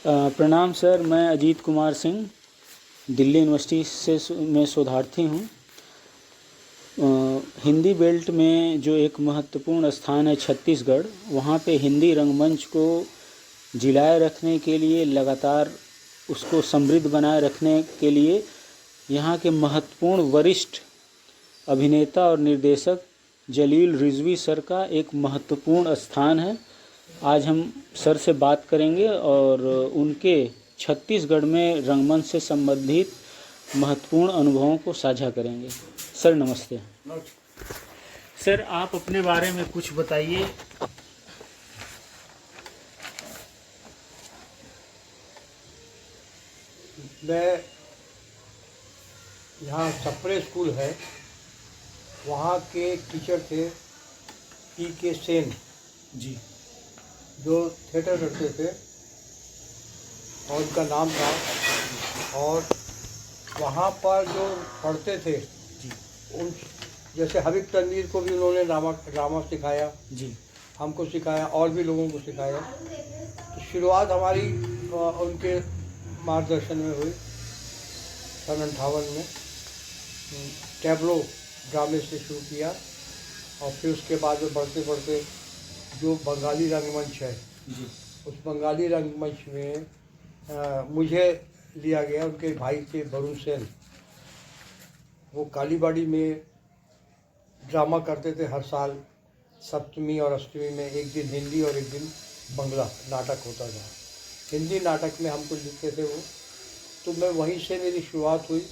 प्रणाम सर, मैं अजीत कुमार सिंह दिल्ली यूनिवर्सिटी से मैं शोधार्थी हूँ। हिंदी बेल्ट में जो एक महत्वपूर्ण स्थान है छत्तीसगढ़, वहाँ पे हिंदी रंगमंच को जिलाए रखने के लिए, लगातार उसको समृद्ध बनाए रखने के लिए यहाँ के महत्वपूर्ण वरिष्ठ अभिनेता और निर्देशक जलील रिजवी सर का एक महत्वपूर्ण स्थान है। आज हम सर से बात करेंगे और उनके छत्तीसगढ़ में रंगमंच से संबंधित महत्वपूर्ण अनुभवों को साझा करेंगे। सर नमस्ते। सर आप अपने बारे में कुछ बताइए। मैं यहाँ सप्रे स्कूल है, वहाँ के टीचर थे पी.के. सेन जी, जो थिएटर करते थे और उनका नाम था। और वहाँ पर जो पढ़ते थे जी, उन जैसे हबीब तनवीर को भी उन्होंने ड्रामा सिखाया, जी, हमको सिखाया और भी लोगों को सिखाया। तो शुरुआत हमारी उनके मार्गदर्शन में हुई सन 58 में। टैब्लो ड्रामे से शुरू किया और फिर उसके बाद में बढ़ते बढ़ते जो बंगाली रंगमंच है, जी, उस बंगाली रंगमंच में मुझे लिया गया। उनके भाई थे वरुण सेन, वो कालीबाड़ी में ड्रामा करते थे हर साल। सप्तमी और अष्टमी में एक दिन हिंदी और एक दिन बंगला नाटक होता था। हिंदी नाटक में हमको लिखते थे वो, तो मैं वहीं से मेरी शुरुआत हुई।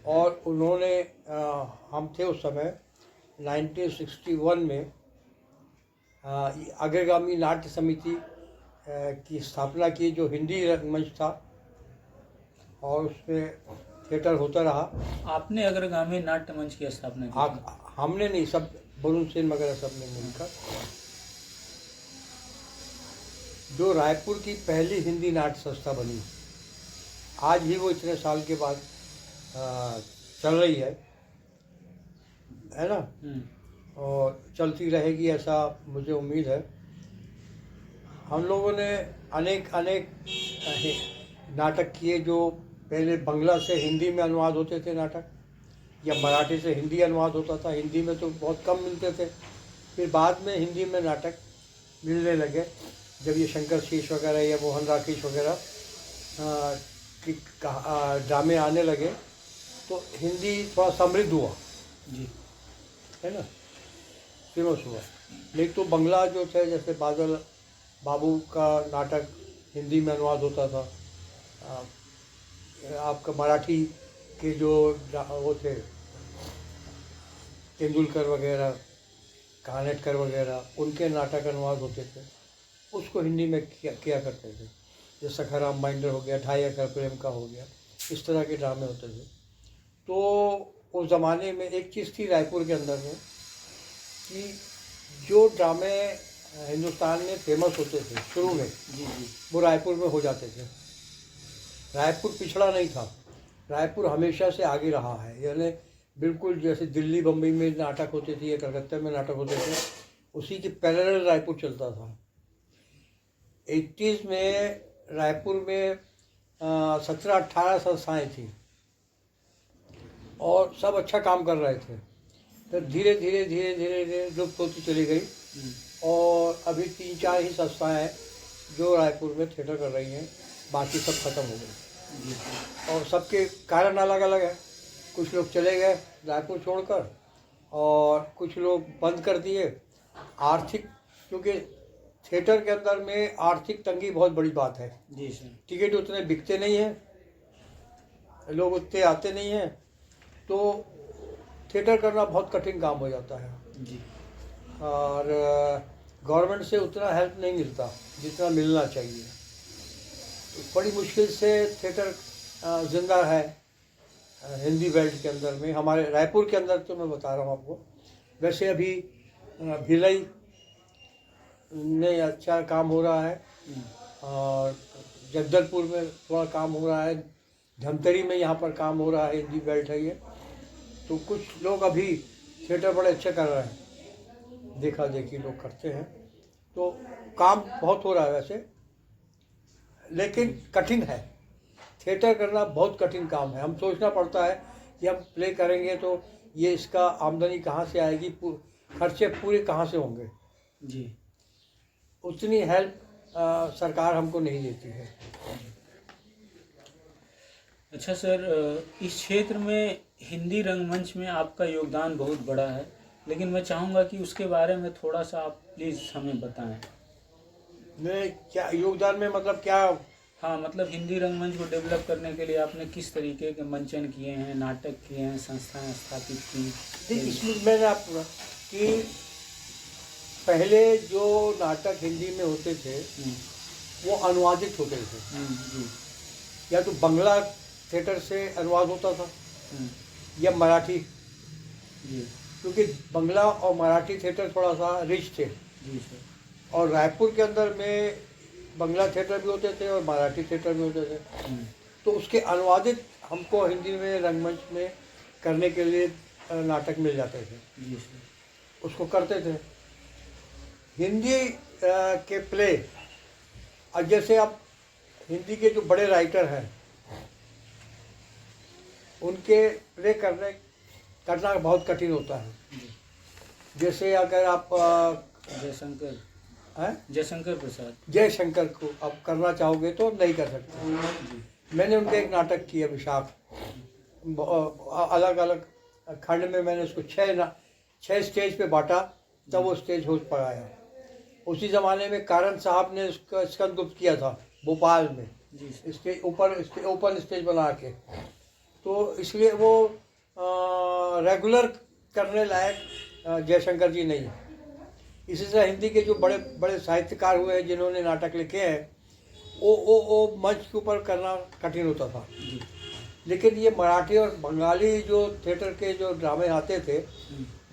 और उन्होंने हम थे उस समय 1961 में अग्रगामी नाट्य समिति की स्थापना की, जो हिंदी रंगमंच था और उसमें थिएटर होता रहा। आपने अग्रगामी नाट्य मंच की स्थापना की? हमने नहीं, सब वरुण सेन वगैरह सब ने मिलकर। जो रायपुर की पहली हिंदी नाट्य संस्था बनी, आज भी वो इतने साल के बाद चल रही है ना। और चलती रहेगी ऐसा मुझे उम्मीद है। हम लोगों ने अनेक नाटक किए। जो पहले बंगला से हिंदी में अनुवाद होते थे नाटक, या मराठी से हिंदी अनुवाद होता था। हिंदी में तो बहुत कम मिलते थे, फिर बाद में हिंदी में नाटक मिलने लगे जब ये शंकर शीश वगैरह या मोहन राकेश वगैरह की ड्रामे आने लगे, तो हिंदी थोड़ा समृद्ध हुआ, जी, है ना, फेमस हुआ। नहीं तो बंगला जो थे, जैसे बादल बाबू का नाटक हिंदी में अनुवाद होता था। आपका मराठी के जो वो थे तेंदुलकर वगैरह, कानेटकर वगैरह, उनके नाटक अनुवाद होते थे, उसको हिंदी में किया करते थे। जैसे सखाराम बाइंडर हो गया, ढाई अखर प्रेम का हो गया, इस तरह के ड्रामे होते थे। तो उस ज़माने में एक चीज़ थी रायपुर के अंदर में कि जो ड्रामे हिंदुस्तान में फेमस होते थे शुरू में, जी, जी, वो रायपुर में हो जाते थे। रायपुर पिछड़ा नहीं था, रायपुर हमेशा से आगे रहा है। यानी बिल्कुल जैसे दिल्ली बम्बई में नाटक होते थे या कलकत्ता में नाटक होते थे, उसी के पैरेलल रायपुर चलता था। 80s में रायपुर में 17-18 संस्थाएँ थी और सब अच्छा काम कर रहे थे। तो धीरे धीरे लुप्त होती चली गई और अभी 3-4 ही संस्थाएँ हैं जो रायपुर में थिएटर कर रही हैं, बाकी सब खत्म हो गई। और सबके कारण अलग अलग है। कुछ लोग चले गए रायपुर छोड़कर और कुछ लोग बंद कर दिए। आर्थिक, क्योंकि थिएटर के अंदर में आर्थिक तंगी बहुत बड़ी बात है। जी सर। टिकट उतने बिकते नहीं हैं, लोग उतने आते नहीं हैं, तो थिएटर करना बहुत कठिन काम हो जाता है। जी, और गवर्नमेंट से उतना हेल्प नहीं मिलता जितना मिलना चाहिए। तो बड़ी मुश्किल से थिएटर जिंदा है हिंदी बेल्ट के अंदर में। हमारे रायपुर के अंदर तो मैं बता रहा हूँ आपको। वैसे अभी भिलाई में अच्छा काम हो रहा है और जगदलपुर में थोड़ा काम हो रहा है, धमतरी में यहाँ पर काम हो रहा है, हिंदी बेल्ट है ये। तो कुछ लोग अभी थिएटर बड़े अच्छे कर रहे हैं, देखा देखी लोग करते हैं, तो काम बहुत हो रहा है वैसे, लेकिन कठिन है। थिएटर करना बहुत कठिन काम है। हम सोचना पड़ता है कि हम प्ले करेंगे तो ये इसका आमदनी कहाँ से आएगी, खर्चे पूरे कहाँ से होंगे। जी। उतनी हेल्प सरकार हमको नहीं देती है। अच्छा सर, इस क्षेत्र में हिंदी रंगमंच में आपका योगदान बहुत बड़ा है, लेकिन मैं चाहूँगा कि उसके बारे में थोड़ा सा आप प्लीज़ हमें बताएं। मैं क्या योगदान में मतलब क्या? हाँ, मतलब हिंदी रंगमंच को डेवलप करने के लिए आपने किस तरीके के मंचन किए हैं, नाटक किए हैं, संस्थाएं स्थापित की? देखिए, इसमें मैंने आपको कि पहले जो नाटक हिंदी में होते थे वो अनुवादित होते थे। जी। या तो बंगला थिएटर से अनुवाद होता था या मराठी, जी। क्योंकि बंगला और मराठी थिएटर थोड़ा सा रिच थे। जी सर। और रायपुर के अंदर में बंगला थिएटर भी होते थे और मराठी थिएटर भी होते थे। तो उसके अनुवादित हमको हिंदी में रंगमंच में करने के लिए नाटक मिल जाते थे। जी सर। उसको करते थे। हिंदी के प्ले, अब जैसे आप हिंदी के जो बड़े राइटर हैं उनके प्ले करना बहुत कठिन होता है। जैसे अगर आप जयशंकर प्रसाद, जयशंकर को आप करना चाहोगे तो नहीं कर सकते। मैंने उनके एक नाटक किया विशाख, अलग अलग खंड में मैंने उसको 6 स्टेज पे बांटा, तब वो स्टेज हो पाया। उसी ज़माने में कारण साहब ने उसका स्कंदगुप्त किया था भोपाल में, स्टेज ऊपर ओपन स्टेज बना के। तो इसलिए वो रेगुलर करने लायक जयशंकर जी नहीं है। इसी तरह हिंदी के जो बड़े बड़े साहित्यकार हुए हैं जिन्होंने नाटक लिखे हैं, वो मंच के ऊपर करना कठिन होता था। लेकिन ये मराठी और बंगाली जो थिएटर के जो ड्रामे आते थे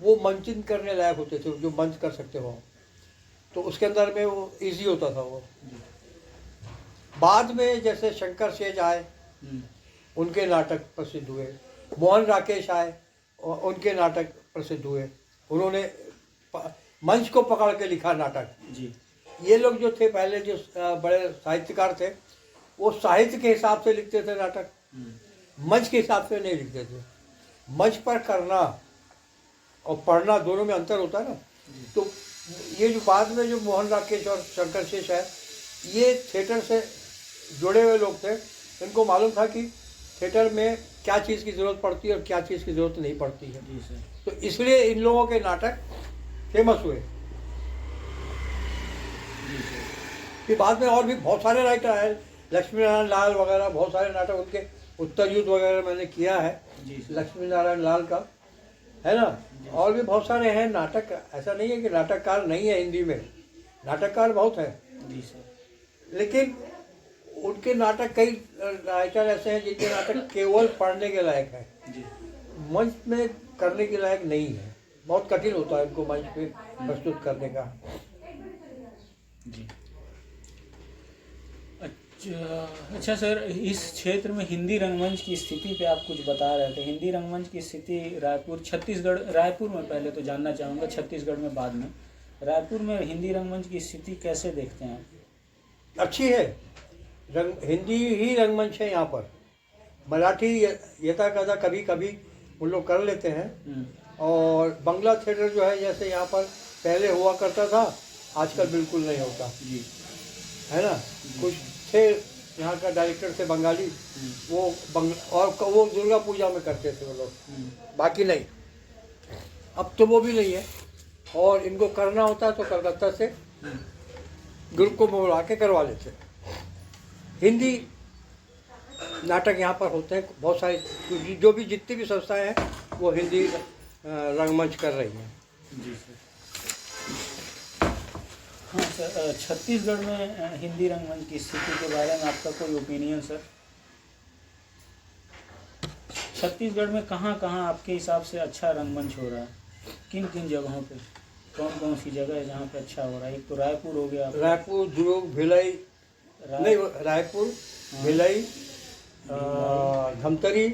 वो मंचन करने लायक होते थे, जो मंच कर सकते हो। तो उसके अंदर में वो इजी होता था वो। बाद में जैसे शंकर शेज आए, उनके नाटक प्रसिद्ध हुए। मोहन राकेश आए और उनके नाटक प्रसिद्ध हुए। उन्होंने मंच को पकड़ के लिखा नाटक। जी। ये लोग जो थे पहले जो बड़े साहित्यकार थे, वो साहित्य के हिसाब से लिखते थे नाटक, मंच के हिसाब से नहीं लिखते थे। मंच पर करना और पढ़ना दोनों में अंतर होता है ना। तो ये जो बाद में जो मोहन राकेश और शंकर शेष है, ये थिएटर से जुड़े हुए लोग थे। इनको मालूम था कि थिएटर में क्या चीज़ की ज़रूरत पड़ती है और क्या चीज़ की ज़रूरत नहीं पड़ती है। जी सर। तो इसलिए इन लोगों के नाटक फेमस हुए। फिर बाद में और भी बहुत सारे राइटर आए, लक्ष्मी नारायण लाल वगैरह, बहुत सारे नाटक उनके, उत्तर युद्ध वगैरह मैंने किया है लक्ष्मी नारायण लाल का, है ना। और भी बहुत सारे हैं नाटक। ऐसा नहीं है कि नाटककार नहीं है हिंदी में, नाटककार बहुत है। जी सर। लेकिन उनके नाटक, कई राइटर ऐसे हैं जिनके नाटक केवल पढ़ने के लायक है, मंच में करने के लायक नहीं है। बहुत कठिन होता है उनको मंच पे प्रस्तुत करने का। जी। अच्छा सर, इस क्षेत्र में हिंदी रंगमंच की स्थिति पे आप कुछ बता रहे थे। हिंदी रंगमंच की स्थिति रायपुर में पहले तो जानना चाहूँगा, छत्तीसगढ़ में बाद में। रायपुर में हिंदी रंगमंच की स्थिति कैसे देखते हैं आप? अच्छी है। हिंदी ही रंगमंच है यहाँ पर। मराठी यथा कथा कभी कभी उन लोग कर लेते हैं। और बंगला थिएटर जो है, जैसे यहाँ पर पहले हुआ करता था, आजकल बिल्कुल नहीं होता। जी। है ना। कुछ थे यहाँ का डायरेक्टर थे बंगाली, वो वो दुर्गा पूजा में करते थे वो लोग, बाकी नहीं। अब तो वो भी नहीं है। और इनको करना होता है तो कलकत्ता से ग्रुप को बुला के करवा लेते। हिंदी नाटक यहाँ पर होते हैं बहुत सारे, जो भी जितनी भी संस्थाएं हैं वो हिंदी रंगमंच कर रही हैं। जी सर। हाँ सर, छत्तीसगढ़ में हिंदी रंगमंच की स्थिति के बारे में आपका कोई ओपिनियन सर? छत्तीसगढ़ में कहाँ कहाँ आपके हिसाब से अच्छा रंगमंच हो रहा है? किन किन जगहों पे, कौन कौन सी जगह है जहाँ पे अच्छा हो रहा है? एक तो रायपुर हो गया, रायपुर, दुर्ग, भिलाई, नहीं रायपुर, भिलाई, धमतरी,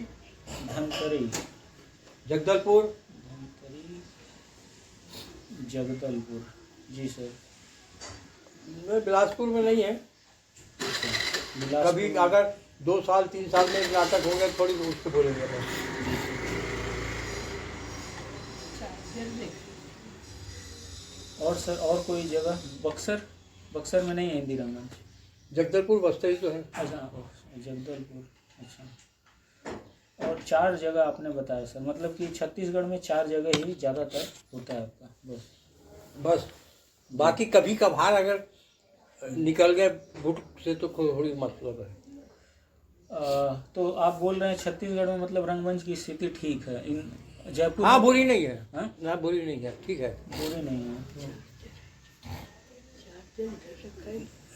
जगदलपुर, जगदलपुर। जी सर। बिलासपुर में नहीं है। बिलासपुर कभी अगर 2 साल 3 साल में एक नाटक हो गया थोड़ी उसको बोलेंगे अपन। और सर और कोई जगह बक्सर में नहीं है हिंदी रंगमंच? जगदलपुर बस्ती तो है। अच्छा जगदलपुर। अच्छा, और 4 जगह आपने बताया सर, मतलब कि छत्तीसगढ़ में 4 जगह ही ज़्यादातर होता है आपका? बस बाकी कभी कभार अगर निकल गए बुट से तो थोड़ी मतलब है। तो आप बोल रहे हैं छत्तीसगढ़ में मतलब रंगमंच की स्थिति ठीक है, इन जयपुर हाँ में- बुरी नहीं है। हाँ? ना बुरी नहीं है, ठीक है। बुरी नहीं है।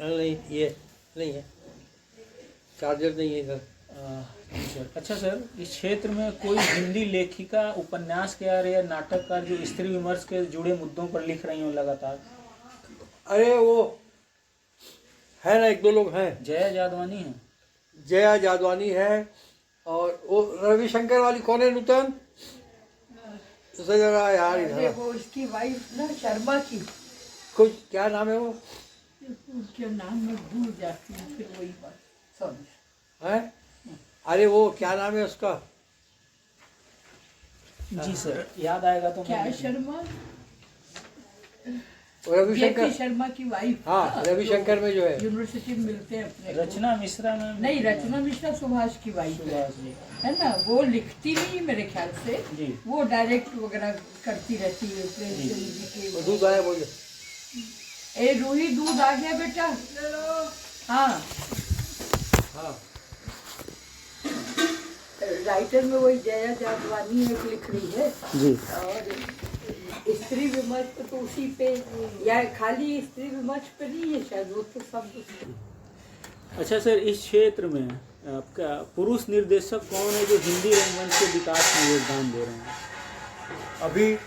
नहीं ये नहीं है, चार्जर नहीं है इधर। अच्छा सर, इस क्षेत्र में कोई हिंदी लेखिका उपन्यासकार या नाटककार जो स्त्री विमर्श के जुड़े मुद्दों पर लिख रही हो लगातार? अरे वो है ना, 1-2 लोग हैं। जया जादवानी है? जया जादवानी है, और वो रविशंकर वाली कौन है नूतन? उसे जरा यार अरे इधर वो उसकी वाइफ ना शर्मा की, कुछ क्या नाम है वो उसके नाम में भूल जाती हूँ फिर वही बात। सॉरी। है? अरे वो क्या नाम है उसका? जी सर, याद आएगा तो क्या मैं शर्मा? रविशंकर। जेपी शर्मा की वाइफ। हाँ, रविशंकर में जो है। यूनिवर्सिटी में मिलते हैं अपने को। रचना मिश्रा में नहीं, रचना मिश्रा सुभाष की वाइफ है। सुभाष जी। है ना, वो लिखती नहीं मेरे ख्याल से, जी। वो डायरेक्ट वगैरह करती रहती है प्रेमचंद जी वो के। दूध आया बोले। ए रूही, दूध आ गया बेटा। हाँ, हाँ राइटर में वही जया जादवानी एक लिख रही है। जी। और स्त्री विमर्श पे तो उसी पे, या खाली स्त्री विमर्श पे नहीं है शायद, वो तो सब अच्छा सर, इस क्षेत्र में आपका पुरुष निर्देशक कौन है जो हिंदी रंगमंच के विकास में योगदान दे रहे हैं? अभी एक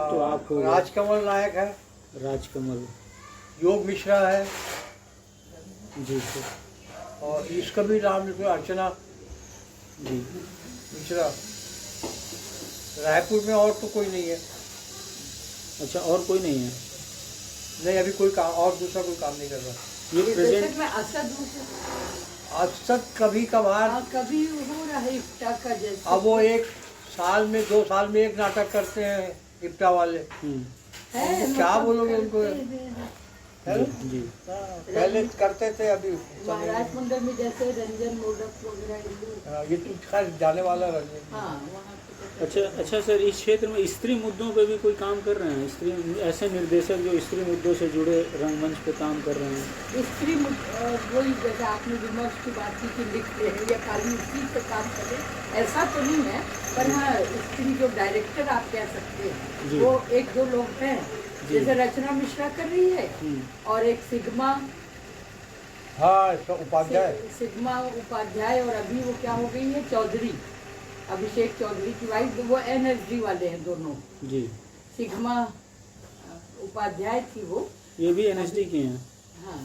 तो आप हो गए, राजकमल नायक है, राजकमल योग मिश्रा है, जी सर, और इसका भी नाम लिखो अर्चना जी। मिश्रा। रायपुर में और तो कोई नहीं है। अच्छा, और कोई नहीं है? नहीं, अभी कोई काम और दूसरा कोई काम नहीं कर रहा। ये प्रेजेंट निर्देशक में असद हूँ। आज तक कभी कभार, हाँ, कभी हो रहा है इफ्ता का जैसे। अब वो 1 साल में 2 साल में एक नाटक करते हैं इफ्ता वाले। है, उनको क्या मतलब बोलोगे उनको? करते हैं। है ना? जी। हाँ, पहले करते थे, अभी महाराज मंदिर में जैसे रंजन मोदक वगैरह ये लोग। ये तो खैर जाने वाला रंजन। हाँ, वहाँ पे तो अच्छा सर, इस क्षेत्र में स्त्री मुद्दों पे भी कोई काम कर रहे हैं? स्त्री ऐसे निर्देशक जो स्त्री मुद्दों से जुड़े रंगमंच पे काम कर रहे हैं? स्त्री वही जैसे आपने विमर्श की बात की कि लिख रहे हैं या खाली उसी पे काम कर रहे हैं, ऐसा तो नहीं है। पर हाँ, स्त्री जो डायरेक्टर आप कह सकते हैं, जी। वो 1-2 लोग हैं। जी। जैसे रचना मिश्रा कर रही है, और एक सिग्मा हाँ, उपाध्याय। सिग्मा उपाध्याय, और अभी वो क्या हो गई है, चौधरी, अभिषेक चौधरी की वाइफ, वो एनएसडी वाले हैं दोनों। जी। सिग्मा उपाध्याय थी वो। ये भी एनएसडी के हैं? हाँ,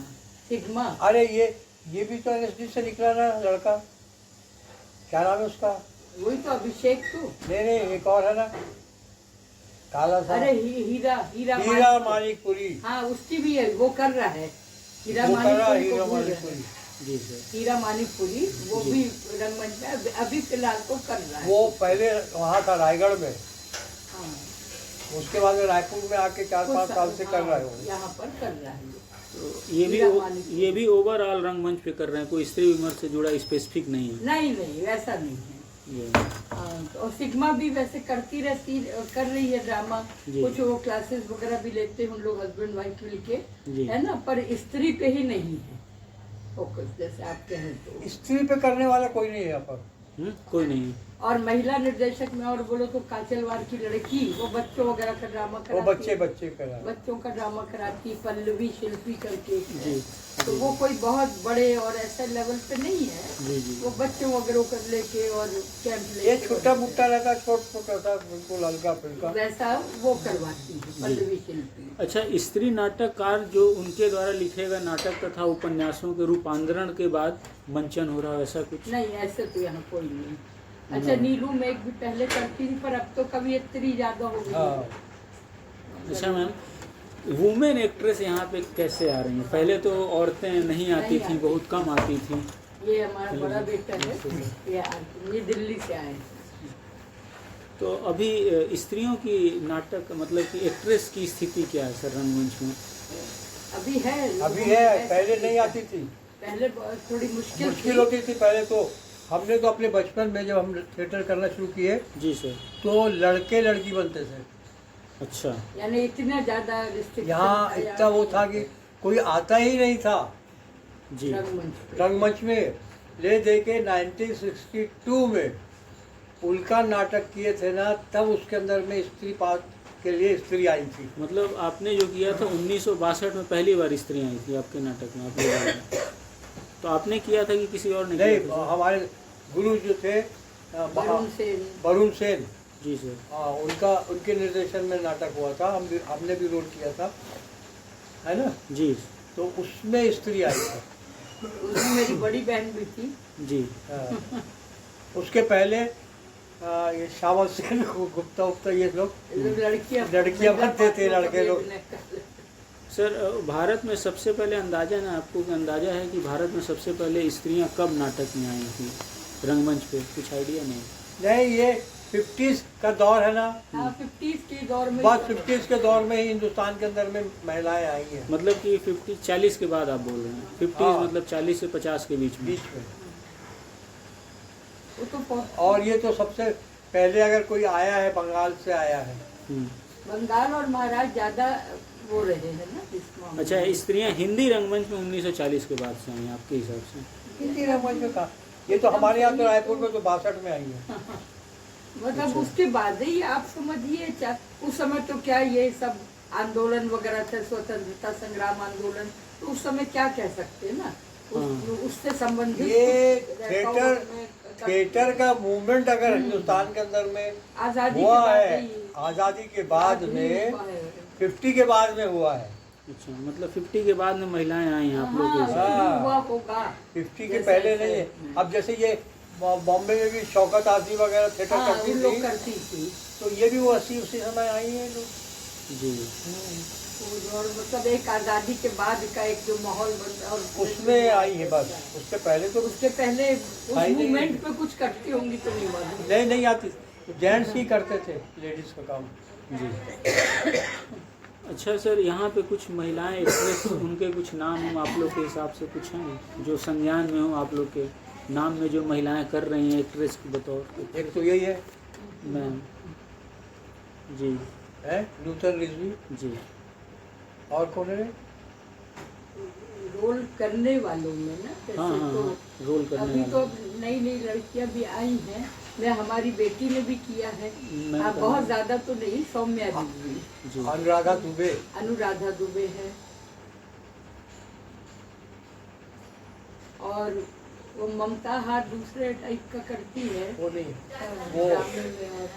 सिग्मा। अरे ये भी तो एनएसडी से निकला ना लड़का, क्या नाम है उसका? वही तो अभिषेक तो। नहीं, एक और है ना, काला सा। अरे हीरा हीरा मानिकपुरी। हाँ, उसकी भी है, वो कर रहा है। हीरा वो कर रहा है, मानिकपुरी हीरा को बोल रहे हैं। मानिकपुरी। जी सर। हीरा मानिकपुरी वो जी। भी रंगमंच में अभी फिलहाल तो कर रहा है। वो पहले वहाँ था रायगढ़ में, हाँ, उसके बाद रायपुर में आके 4-5 साल से कर रहा है वो। यहाँ पर कर रहा है। तो हीरा मानिकपुरी। ये भी ओवरऑल रंगमंच पे कर रहे हैं, कोई स्त्री विमर्श से जुड़ा स्पेसिफिक नहीं है? नहीं, वैसा नहीं है। ये हाँ, और सिग्मा भी वैसे करती रहती, कर रही है ड्रामा। जी। कुछ वो क्लासेस वगैरह भी लेते हैं उन लोग, हस्बैंड वाइफ मिलके, जी। है ना। पर स्त्री पे ही नहीं है फोकस, जैसे आप कहें तो। स्त्री पे करने वाला कोई नहीं है यहाँ पर। कोई नहीं है। और महिला निर्देशक में और बोलो तो काचलवार की लड़की, वो बच्चों वगैरह का ड्रामा वो कराती है। बच्चे कर रहा है। बच्चों का ड्रामा कराती, पल्लवी शिल्पी करके। जी। तो वो कोई बहुत बड़े और ऐसे लेवल पे नहीं है। जी जी। वो बच्चों वगैरह को लेके और कैंप ये लेके छोटा मुट्टा रहता, छोटा सा बिल्कुल हल्का फुल्का। वैसा वो करवाती है पल्लवी शिल्पी। अच्छा, स्त्री नाटककार जो उनके द्वारा लिखे गए नाटक तथा उपन्यासों के रूपांतरण के बाद मंचन हो रहा है, ऐसा कुछ? नहीं, ऐसे तो यहाँ कोई नहीं। अच्छा, नीलू मेघ भी पहले करती थी, पर अब तो कवियत्री ज्यादा हो गई है। हाँ। अच्छा मैम, वुमेन एक्ट्रेस यहाँ पे कैसे आ रही हैं? पहले तो औरतें नहीं आती नहीं थी, आती। बहुत कम आती थी। ये हमारा बड़ा बेटा है, ये दिल्ली से आए हैं। तो अभी स्त्रियों की नाटक मतलब कि एक्ट्रेस की स्थिति क्या है सर रंगमंच में? अभी है, अभी है, पहले नहीं आती थी, पहले थोड़ी मुश्किल होती थी पहले। तो हमने तो अपने बचपन में जब हम थिएटर करना शुरू किए जी सर। तो लड़के लड़की बनते थे। अच्छा। यानी इतना ज्यादा रिस्ट्रिक्शन यहाँ इतना वो था कि कोई आता ही नहीं था जी। रंगमंच में। ले दे के 1962 में उल्का नाटक किए थे ना, तब उसके अंदर में स्त्री पात्र के लिए स्त्री आई थी। मतलब आपने जो किया था 1962 में पहली बार स्त्री आई थी आपके नाटक में, आपने बोला। तो आपने किया था कि किसी और ने नहीं, किया था? हमारे गुरु जो थे वरुण सेन जी सर। हाँ, उनके निर्देशन में नाटक हुआ था। हमने भी रोल किया था, है ना। जी तो उसमें स्त्री आई थी। उसमें मेरी बड़ी बहन भी थी। जी। हाँ। उसके पहले ये श्यामल सेन गुप्ता उप्ता ये लोग लड़कियां बनते थे, लड़के लोग। सर भारत में सबसे पहले अंदाजा ना आपको अंदाजा है कि भारत में सबसे पहले स्त्रियां कब नाटक में आई थी रंगमंच पे? कुछ आइडिया नहीं? नहीं, ये 50s का दौर है ना। हाँ, 50s के दौर में, बस 50s के दौर में ही हिंदुस्तान के अंदर में महिलाएं आई हैं। मतलब कि 40 के बाद आप बोल रहे हैं? 50 हाँ। मतलब 40 से 50 के बीच में। वो तो और ये तो सबसे पहले अगर कोई आया है बंगाल से आया है। बंगाल और महाराष्ट्र ज्यादा वो रहे हैं ना इस मामले अच्छा, में। स्त्रियां हिंदी रंगमंच में 1940 के बाद से आई हैं आपके हिसाब से? हिंदी रंगमंच में कहा, ये तो हमारे यहाँ तो रायपुर में तो 62 में आई है। मतलब उसके बाद ही आप समझिए, उस समय तो क्या ये सब आंदोलन वगैरह थे, स्वतंत्रता संग्राम आंदोलन, तो उस समय क्या कह सकते हैं ना, उससे संबंधित ये थिएटर का मूवमेंट अगर हिंदुस्तान के अंदर में आजादी हुआ है, आजादी के बाद में 50 के बाद में हुआ है। अच्छा, मतलब 50 के बाद में महिलाएं आई हैं आप लोग के हिसाब हाँ। हुआ होगा, 50 के पहले नहीं है। अब जैसे ये बॉम्बे में भी शौकत आजमी वगैरह थिएटर करती थी, तो ये भी वो उसी समय आई है लोग। जी। और मतलब एक आजादी के बाद का एक जो माहौल बन और उसमें आई है बस। उसके पहले तो उसके पहले उस मूवमेंट पे कुछ करती होंगी तो नहीं मालूम। नहीं आती, जेंट्स ही करते थे लेडीज का काम। जी। अच्छा सर, यहाँ पे कुछ महिलाएं एक्ट्रेस, उनके कुछ नाम हम आप लोग के हिसाब से कुछ हैं जो संज्ञान में हो आप लोग के नाम में, जो महिलाएं कर रही हैं एक्ट्रेस के बतौर? एक तो यही है मैम जी है लूथर रिजवी जी। और कौन है? रोल करने वालों में ना, जैसे हाँ, तो रोल करने अभी तो वाले। नई नई लड़कियां भी आई हैं। मैं हमारी बेटी ने भी किया है, बहुत ज्यादा तो नहीं, सौम्या जी, अनुराधा दुबे, अनुराधा दुबे है, और वो ममता हार दूसरे टाइप का करती है। वो नहीं वो ग्रामीण में। और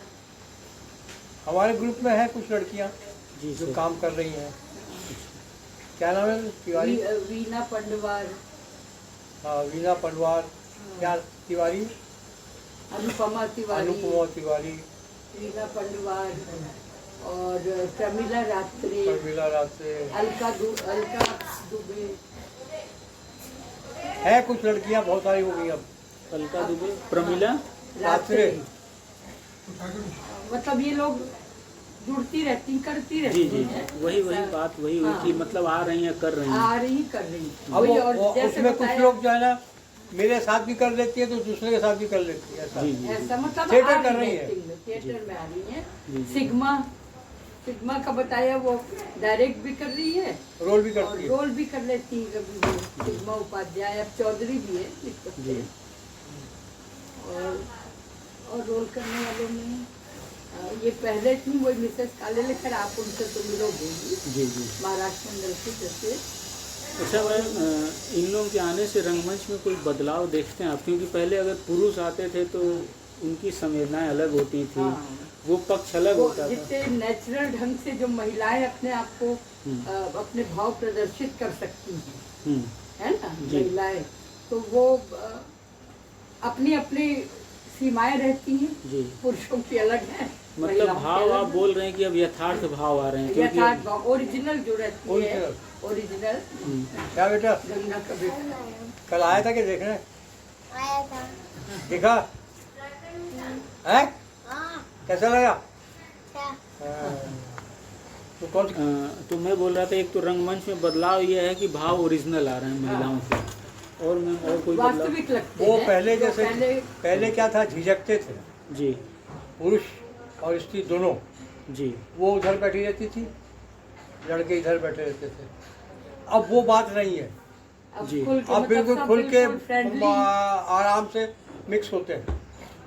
हमारे ग्रुप में है कुछ लड़कियां जी जो सर। काम कर रही हैं। क्या नाम है? तिवारी, वीना पंडवार, हाँ वीना पंडवार, क्या तिवारी, अनुपमा तिवारी, अनुपमा तिवारी, वीना पंडवार, और प्रमिला रात्रे, शर्मिला रात्रे, अलका दुबे है कुछ लड़कियां, बहुत सारी हो गई अब। अलका दुबे, प्रमिला रात्रे। मतलब ये लोग जुड़ती रहती, करती जी रहती जी हैं। वही बात वही हुई कि मतलब आ रही हैं, कर रही हैं। आ रही कर रही। अब वही, और वो जैसे उसमें कुछ बताया, लोग जो है ना मेरे साथ भी कर लेती है तो दूसरे के साथ भी कर लेती है, ऐसा। जी जी ऐसा मतलब थिएटर आ कर रही है। एक्टिंग में, थिएटर में आ रही है। जी। सिग्मा का बताया, वो डायरेक्ट भी कर रही है, रोल भी और करती है। रोल भी कर लेती है कभी भी। सिग्मा उपाध्याय, अब चौधरी भी है लिख सकते जी। हैं। और रोल करने वालों में ये पहले थी वो मिसेस काले, लेकर आप उनसे तो मिलोगे ही, जी जी। महाराष्ट्र मंडल से जैसे। अच्छा मैम, इन लोगों के आने से रंगमंच में कोई बदलाव देखते हैं आप? क्योंकि पहले अगर पुरुष आते थे तो उनकी संवेदनाएं अलग होती थी, हाँ। वो पक्ष अलग वो होता था। जितने नेचुरल ढंग से जो महिलाएं अपने आप को अपने भाव प्रदर्शित कर सकती हैं, है ना जी। महिलाएं, तो वो अपनी अपनी सीमाएं रहती हैं, जी। पुरुषों की अलग है, मतलब महिलाओं की भाव अलग आप है। बोल रहे हैं कि अब यथार्थ भाव आ रहे हैं, क्योंकि यथार्थ भाव ओरिजिनल जो रहती है, ओरिजिनल। ओरिजिनल क्या बेटा, गंगा का बेटा। कल आया था कि देखने आया था। देखा है, हाँ, कैसा लगा? क्या? हाँ। तो कौन तो मैं बोल रहा था एक तो रंगमंच में बदलाव ये है कि भाव ओरिजिनल आ रहे हैं महिलाओं के, और मैं और कोई बदलाव? वास्तविक लगते वो हैं। पहले जो जैसे पहले क्या था, झिझकते थे जी पुरुष और स्त्री दोनों। जी वो उधर बैठी रहती थी, लड़के इधर बैठे रहते थे। अब वो बात नहीं है, अब जी। खुल के अब मतलब बिल्कुल सब खुल के बिल्कुल फ्रेंडली आराम से मिक्स होते हैं,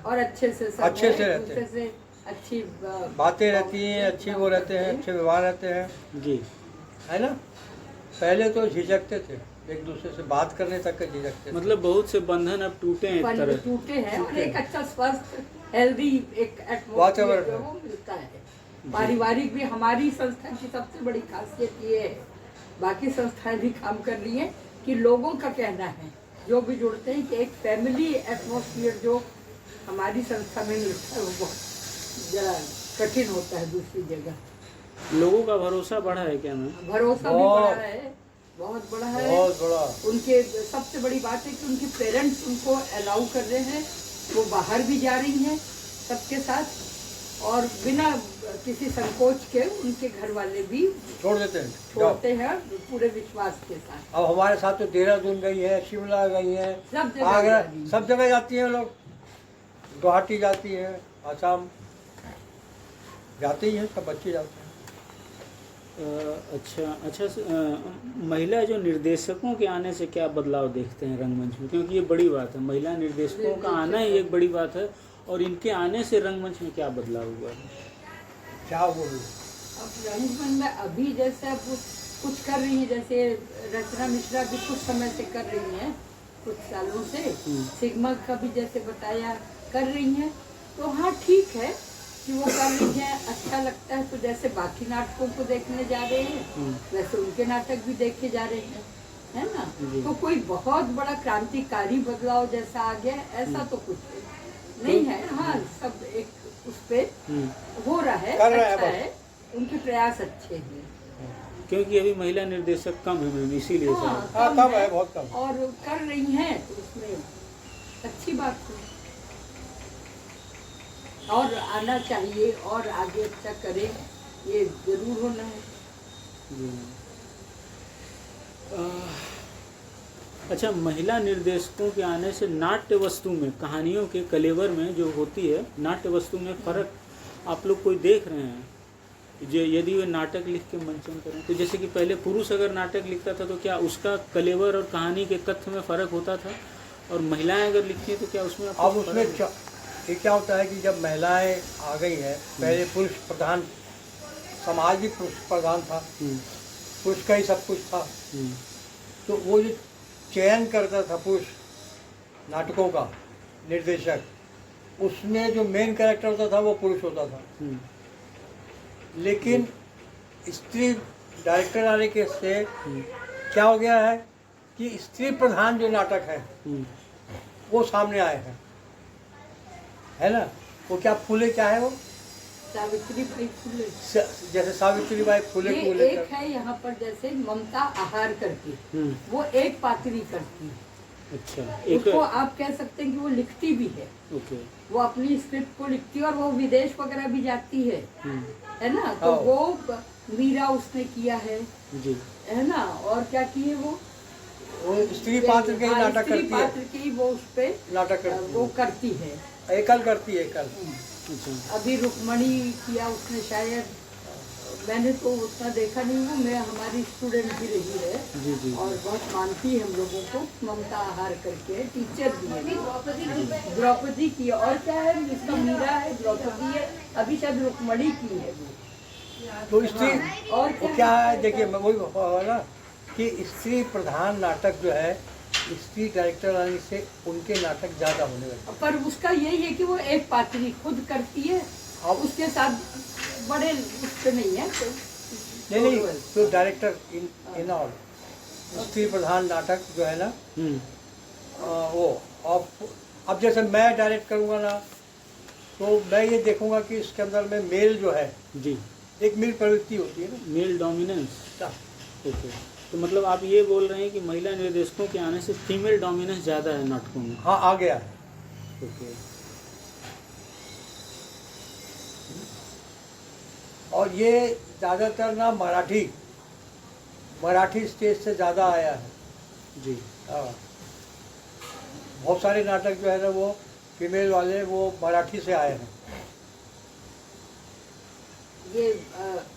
और अच्छे से सब अच्छे है, से एक रहते हैं। दूसरे से अच्छी बातें रहती हैं, अच्छी वो रहते हैं, अच्छे व्यवहार रहते हैं, जी। है ना। पहले तो झिझकते थे, एक दूसरे से बात करने तक के झिझकते थे। मतलब बहुत से बंधन अब टूटे हैं एक बंध तरह। टूटे हैं, और टूटे एक हैं। अच्छा स्वस्थ हेल्दी एक एटमॉस्फेयर वातावरण जो है। वो मिलता है। पारिवारिक भी हमारी संस्था की सबसे बड़ी खासियत ये है, बाकी संस्थाएं भी काम कर रही हैं, कि लोगों का कहना है जो भी जुड़ते हैं कि एक फैमिली एटमॉस्फेयर जो हमारी संस्था में मिलता है वो बहुत जरा कठिन होता है दूसरी जगह। लोगों का भरोसा बढ़ा है क्या मैम? भरोसा भी बहुत। बड़ा है, बहुत बड़ा है। बहुत बड़ा। उनके सबसे बड़ी बात है कि उनके पेरेंट्स उनको अलाउ कर रहे हैं, वो बाहर भी जा रही हैं सबके साथ, और बिना किसी संकोच के उनके घर वाले भी छोड़ देते हैं, छोड़ते हैं पूरे विश्वास के साथ। अब हमारे साथ तो देहरादून गई है, शिमला गई है, सब जगह आगरा, जा रही हैं। सब जगह जाती हैं लोग। गुवाहाटी जाती है, आसाम जाते ही हैं, सब बच्चे जाते हैं। महिला जो निर्देशकों के आने से क्या बदलाव देखते हैं रंगमंच में? क्योंकि ये बड़ी बात है, महिला निर्देशकों का आना ही एक बड़ी बात है, और इनके आने से रंगमंच में क्या बदलाव हुआ है? क्या बोलूं, अब रंगमंच में अभी जैसे अब कुछ कर रही है, जैसे रचना मिश्रा भी कुछ समय से कर रही हैं, कुछ सालों से सिग्मा का भी जैसे बताया कर रही हैं, तो हाँ ठीक है कि वो कर रही हैं, अच्छा लगता है। तो जैसे बाकी नाटकों को देखने जा रहे हैं वैसे उनके नाटक भी देखे जा रहे हैं, है ना। तो कोई बहुत बड़ा क्रांतिकारी बदलाव जैसा आ गया ऐसा तो कुछ नहीं है। हाँ, सब एक उस पे हो रहा है, कर रहे हैं अच्छा बस। है, उनके प्रयास अच्छे हैं। क्योंकि अभी महिला निर्देशक कम है मैम, इसीलिए हाँ, शायद। हाँ, कम है, बहुत कम। और कर रही हैं तो उसमें अच्छी बात है, और आना चाहिए, और आगे अच्छा करें, ये जरूर होना है। जी। अच्छा, महिला निर्देशकों के आने से नाट्य वस्तु में, कहानियों के कलेवर में जो होती है, नाट्य वस्तु में फर्क आप लोग कोई देख रहे हैं? जो यदि वे नाटक लिख के मंचन करें, तो जैसे कि पहले पुरुष अगर नाटक लिखता था तो क्या उसका कलेवर और कहानी के कथ्य में फर्क होता था, और महिलाएं अगर लिखती हैं तो क्या उसमें अब उसमें ये क्या होता है कि जब महिलाएं आ गई हैं, पहले पुरुष प्रधान समाज भी पुरुष प्रधान था, पुरुष का ही सब कुछ था, तो वो जो चयन करता था पुरुष नाटकों का निर्देशक, उसमें जो मेन कैरेक्टर होता था वो पुरुष होता था। लेकिन स्त्री डायरेक्टर आने के से क्या हो गया है कि स्त्री प्रधान जो नाटक है वो सामने आए हैं, है ना। वो क्या फूले, क्या है वो, सावित्रीबाई फुले। जैसे सावित्रीबाई फुले को ये लेकर एक है यहाँ पर जैसे ममता आहार करके, वो एक पात्री करती है। अच्छा, उसको आप कह सकते हैं कि वो लिखती भी है, ओके, वो अपनी स्क्रिप्ट को लिखती है, और वो विदेश वगैरह भी जाती है ना। तो हाँ। वो मीरा उसने किया है जी, है ना, और क्या किए वो स्त्री पात्र के ही हाँ, नाटक स्त्री करती है, पात्र की वो उस पे नाटक करती वो करती है। है, एकल करती है, एकल। अच्छा, अभी रुक्मणी किया उसने शायद, मैंने तो उतना देखा नहीं हूँ, मैं हमारी स्टूडेंट भी रही है जी जी, और बहुत मानती है हम लोगों को। ममता आहार करके टीचर भी है, द्रौपदी की है, और क्या है जिसका मीरा है, द्रौपदी है, अभी शायद रुक्मणी की है वो। तो स्त्री और वो क्या है, देखिए मैं वही हुआ ना कि स्त्री प्रधान नाटक जो है, स्त्री डायरेक्टर आने से उनके नाटक ज्यादा होने लगे। पर उसका यही है कि वो एक पात्री खुद करती है, और उसके साथ बड़े उस पे नहीं है नहीं, तो डायरेक्टर इन ऑल स्त्री प्रधान नाटक जो है ना, वो अब अब जैसे मैं डायरेक्ट करूँगा ना, तो मैं ये देखूँगा कि इसके अंदर में मेल जो है, जी, एक मेल प्रवृत्ति होती है ना। Male dominance. क्या? ओके, तो मतलब आप ये बोल रहे हैं कि महिला निर्देशकों के आने से फीमेल डोमिनेंस ज़्यादा है नाटकों में। हाँ, आ गया है। ओके। और ये ज़्यादातर ना मराठी स्टेज से ज़्यादा आया है। जी। हाँ, बहुत सारे नाटक जो है ना वो फीमेल वाले वो मराठी से आए हैं। ये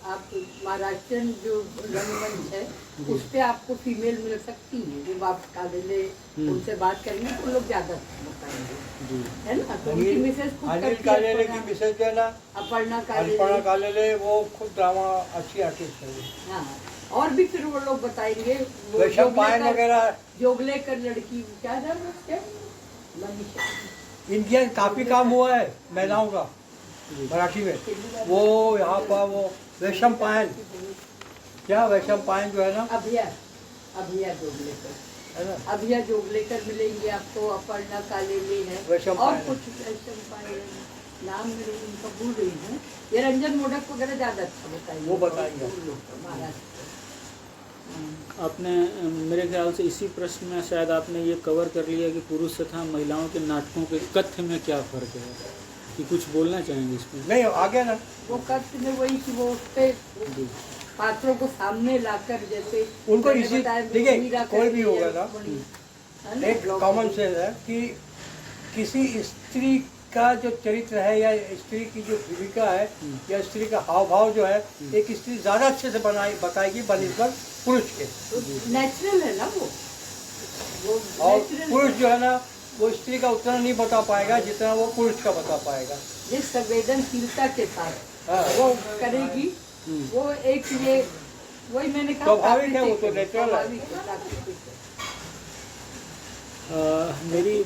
आप महाराष्ट्रन जो रंगमंच है उस पे आपको फीमेल मिल सकती है, जब आप काले उनसे बात करेंगे तो लोग ज्यादा बताएंगे, जी। है ना। तो उनकी मिसेज खुद अनिल करती है, कालेले की मिसेज जो है ना, अपर्णा अपर्णा कालेले। कालेले, वो खुद ड्रामा अच्छी आर्टिस्ट है वो। हाँ, और भी फिर वो लोग बताएंगे, वो वैशम पायन वगैरह। जोगलेकर लड़की, क्या नाम है उसका? मनीषा। इनके काफ़ी काम हुआ है महिलाओं का मराठी में। वो यहाँ पर वो वैशम पायन, क्या वैशम पायन जो है ना, अभिया जोगलेकर है ना, अभिया जोगलेकर मिलेंगे आपको, अपर्णा कालेले है, वैशम और पायन। कुछ वैशम पायन, नाम मेरे उनका भूल रही हूँ। ये रंजन मोडक वगैरह ज्यादा अच्छा बताएंगे, वो बताएंगे। महाराष्ट्र। आपने मेरे ख्याल से इसी प्रश्न में शायद आपने ये कवर कर लिया कि पुरुष तथा महिलाओं के नाटकों के कथ्य में क्या फ़र्क है, कि कुछ बोलना चाहेंगे इसमें? नहीं, आ गया ना। वो कष्ट में वही कि वो उसपे जी। पात्रों को सामने लाकर, जैसे उनको मैंने इसी बताया, देखिए, मीरा कोई भी करती है, होगा ना, है ना, एक कॉमन सेंस है कि किसी स्त्री का जो चरित्र है या स्त्री की जो भूमिका है या स्त्री का हाव भाव जो है, एक स्त्री ज़्यादा अच्छे से बताएगी बनिस्बत पुरुष के। नेचुरल है ना वो और नेचुरल पुरुष जो है ना, वो स्त्री का उतना नहीं बता पाएगा जितना वो पुरुष का बता पाएगा। जिस संवेदनशीलता के साथ हाँ। वो करेगी, वो एक ये वही मैंने कहा, स्वाभाविक है, वो तो नेचुरल है। स्वाभाविक है, प्राकृतिक है। मेरी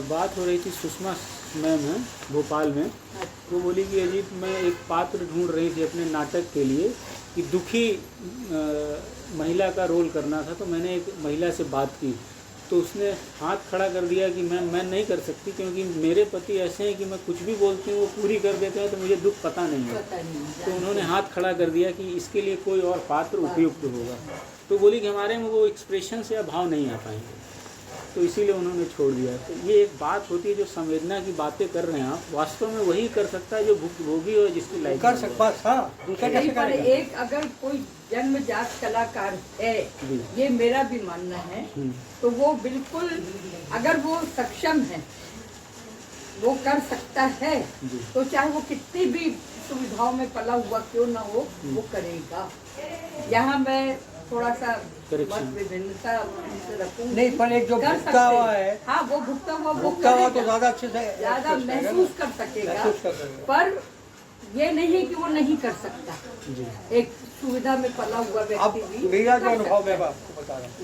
बात हो रही थी सुषमा मैम है भोपाल में, वो बोली कि अजीत मैं एक पात्र ढूंढ रही थी अपने नाटक के लिए कि दुखी महिला का रोल करना था, तो मैंने एक महिला से बात की तो उसने हाथ खड़ा कर दिया कि मैं नहीं कर सकती, क्योंकि मेरे पति ऐसे हैं कि मैं कुछ भी बोलती हूँ वो पूरी कर देते हैं, तो मुझे दुख पता नहीं है। पता नहीं, तो उन्होंने हाथ खड़ा कर दिया कि इसके लिए कोई और पात्र उपयुक्त होगा। तो बोली कि हमारे में वो एक्सप्रेशन से या भाव नहीं आ पाएंगे, तो इसीलिए उन्होंने छोड़ दिया। तो ये एक बात होती है, जो संवेदना की बातें कर रहे हैं आप, वास्तव में वही कर सकता है जो भुक्तभोगी हो, जिसकी लाइफ कर सकता। हाँ, दूसरा कैसे नहीं, पर करेगा? एक अगर कोई जन्मजात कलाकार है, जी। ये मेरा भी मानना है, तो वो बिल्कुल, अगर वो सक्षम है, वो कर सकता है, तो चाहे वो कितनी भी सुविधाओं में पला हुआ क्यों ना हो, वो करेगा। यहाँ मैं थोड़ा सा मत विभिन्नता उनसे रखूंगी। नहीं, पर एक जो कर भुगता सकते हुआ हैं। है, हाँ, वो भुगता हुआ तो ज़्यादा अच्छे से ज्यादा express करेगा ना। महसूस कर सकेगा, महसूस कर सकेगा। पर ये नहीं है कि वो नहीं कर सकता। जी। एक सुविधा में पला हुआ अब व्यक्ति भी मेरा जो कर अनुभव सकता मैं आपको बता रहा हूँ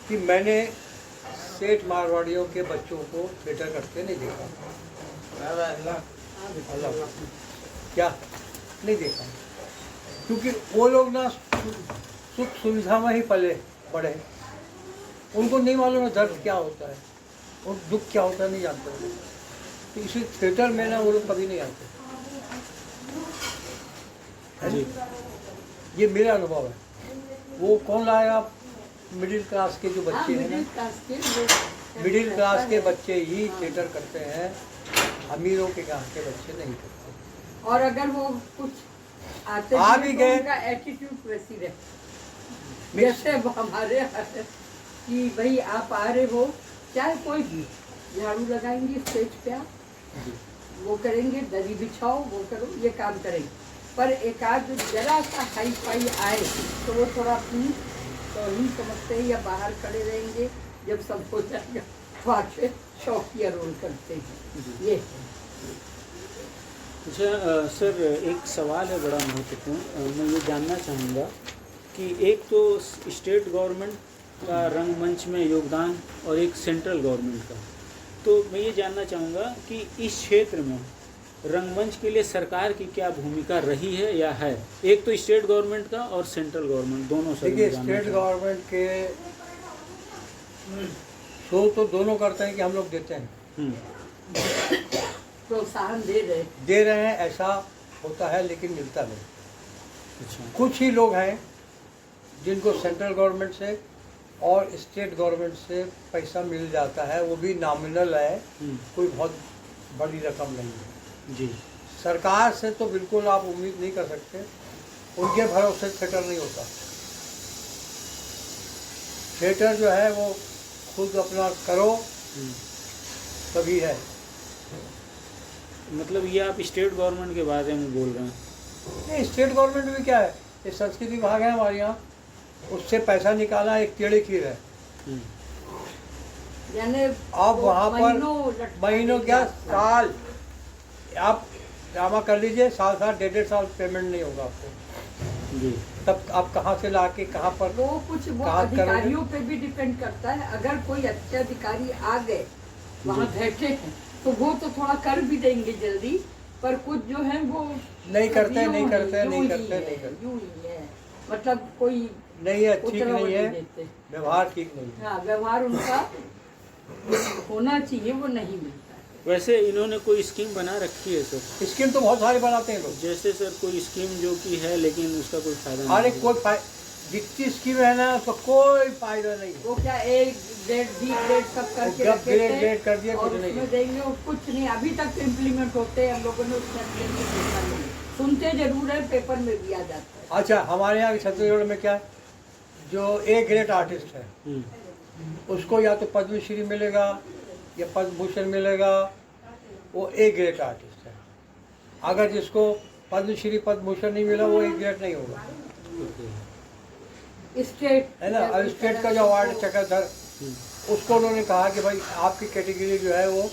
कि मैंने सेठ मारवाड़ियों के बच्चों को थिएटर करते नहीं देखा। अल्लाह, क्या नहीं देखा, क्योंकि वो लोग ना सुख सुविधा में ही पले पड़े, उनको नहीं मालूम है दर्द क्या होता है और दुख क्या होता है, नहीं जानते वो लोग। तो इसी थिएटर में ना वो लोग कभी नहीं आते। जी। ये मेरा अनुभव है। वो कौन लाएगा? मिडिल क्लास के जो बच्चे हैं ना, मिडिल क्लास के बच्चे ही थिएटर करते हैं, अमीरों के घर के बच्चे नहीं करते। और अगर वो कुछ आते आ हैं भी तो गए। उनका एटीट्यूड वैसी रहे, जैसे वो हमारे कि भाई आप आ रहे हो, चाहे कोई भी, झाड़ू लगाएंगे स्टेज पे, आप वो करेंगे, दरी बिछाओ, वो करो, ये काम करेंगे। पर एक आध जरा सा हाई फाई आए तो वो थोड़ा अपनी तौहीन समझते हैं, या बाहर खड़े रहेंगे, जब सब हो जाएगा वहाँ से शौकिया रोल करते हैं। ये अच्छा सर, एक सवाल है बड़ा महत्वपूर्ण। मैं ये जानना चाहूँगा कि एक तो स्टेट गवर्नमेंट का रंगमंच में योगदान और एक सेंट्रल गवर्नमेंट का, तो मैं ये जानना चाहूँगा कि इस क्षेत्र में रंगमंच के लिए सरकार की क्या भूमिका रही है या है? एक तो स्टेट गवर्नमेंट का और सेंट्रल गवर्नमेंट, दोनों से देखिए, स्टेट गवर्नमेंट के शो तो दोनों करते हैं कि हम लोग देते हैं, प्रोत्साहन दे रहे हैं, ऐसा होता है लेकिन मिलता नहीं। अच्छा। कुछ ही लोग हैं जिनको सेंट्रल गवर्नमेंट से और स्टेट गवर्नमेंट से पैसा मिल जाता है, वो भी नॉमिनल है, कोई बहुत बड़ी रकम नहीं है जी। सरकार से तो बिल्कुल आप उम्मीद नहीं कर सकते, उनके भरोसे थिएटर नहीं होता। थिएटर जो है वो खुद अपना करो तभी है। मतलब ये आप स्टेट गवर्नमेंट के बारे में बोल रहे हैं? नहीं, स्टेट गवर्नमेंट भी क्या है, ये संस्कृति विभाग है हमारे यहाँ, उससे पैसा निकालना एक टेढ़ी खीर है। यानी आप वहाँ पर महीनों क्या साल आप ड्रामा कर लीजिए, साल 1.5 साल पेमेंट नहीं होगा आपको जी। तब आप कहाँ से ला के कहाँ पर वो कुछ वो कहाँ अधिकारियों पे भी डिपेंड करता है। अगर कोई अच्छे अधिकारी आ गए वहाँ बैठे हैं तो वो तो थोड़ा कर भी देंगे जल्दी, पर कुछ जो है वो नहीं करते यूं नहीं ही- करते यूं नहीं ही करते है, नहीं करते यूं ही है। मतलब कोई नहीं है, ठीक उतरवा नहीं है, देते। व्यवहार ठीक नहीं है। हाँ, व्यवहार उनका होना चाहिए, वो नहीं मिलता है। वैसे इन्होंने कोई स्कीम बना रखी है सर? स्कीम तो बहुत सारी बनाते हैं लोग। जैसे सर कोई स्कीम जो कि है लेकिन उसका कोई फायदा अरे नहीं कोई जितनी स्कीम है ना उसका कोई फायदा नहीं है। वो क्या एक ग्रेड बी ग्रेड सब करके जब रखे थे ग्रेड कर दिया और कुछ नहीं उसमें है। देंगे और कुछ नहीं, अभी तक इम्प्लीमेंट होते हैं। हम लोगों ने उसमें implement देखा नहीं, सुनते जरूर है, पेपर में भी आ जाता है। अच्छा, हमारे यहाँ छत्तीसगढ़ में क्या है, जो ए ग्रेड आर्टिस्ट है उसको या तो पद्मश्री मिलेगा या पद्म भूषण मिलेगा, वो ए ग्रेड आर्टिस्ट है। अगर जिसको पद्मश्री पद्म भूषण नहीं मिला वो ए ग्रेड नहीं होगा, स्टेट है ना। अब स्टेट का जो अवार्ड चक्रधर, उसको उन्होंने कहा कि भाई आपकी कैटेगरी जो है वो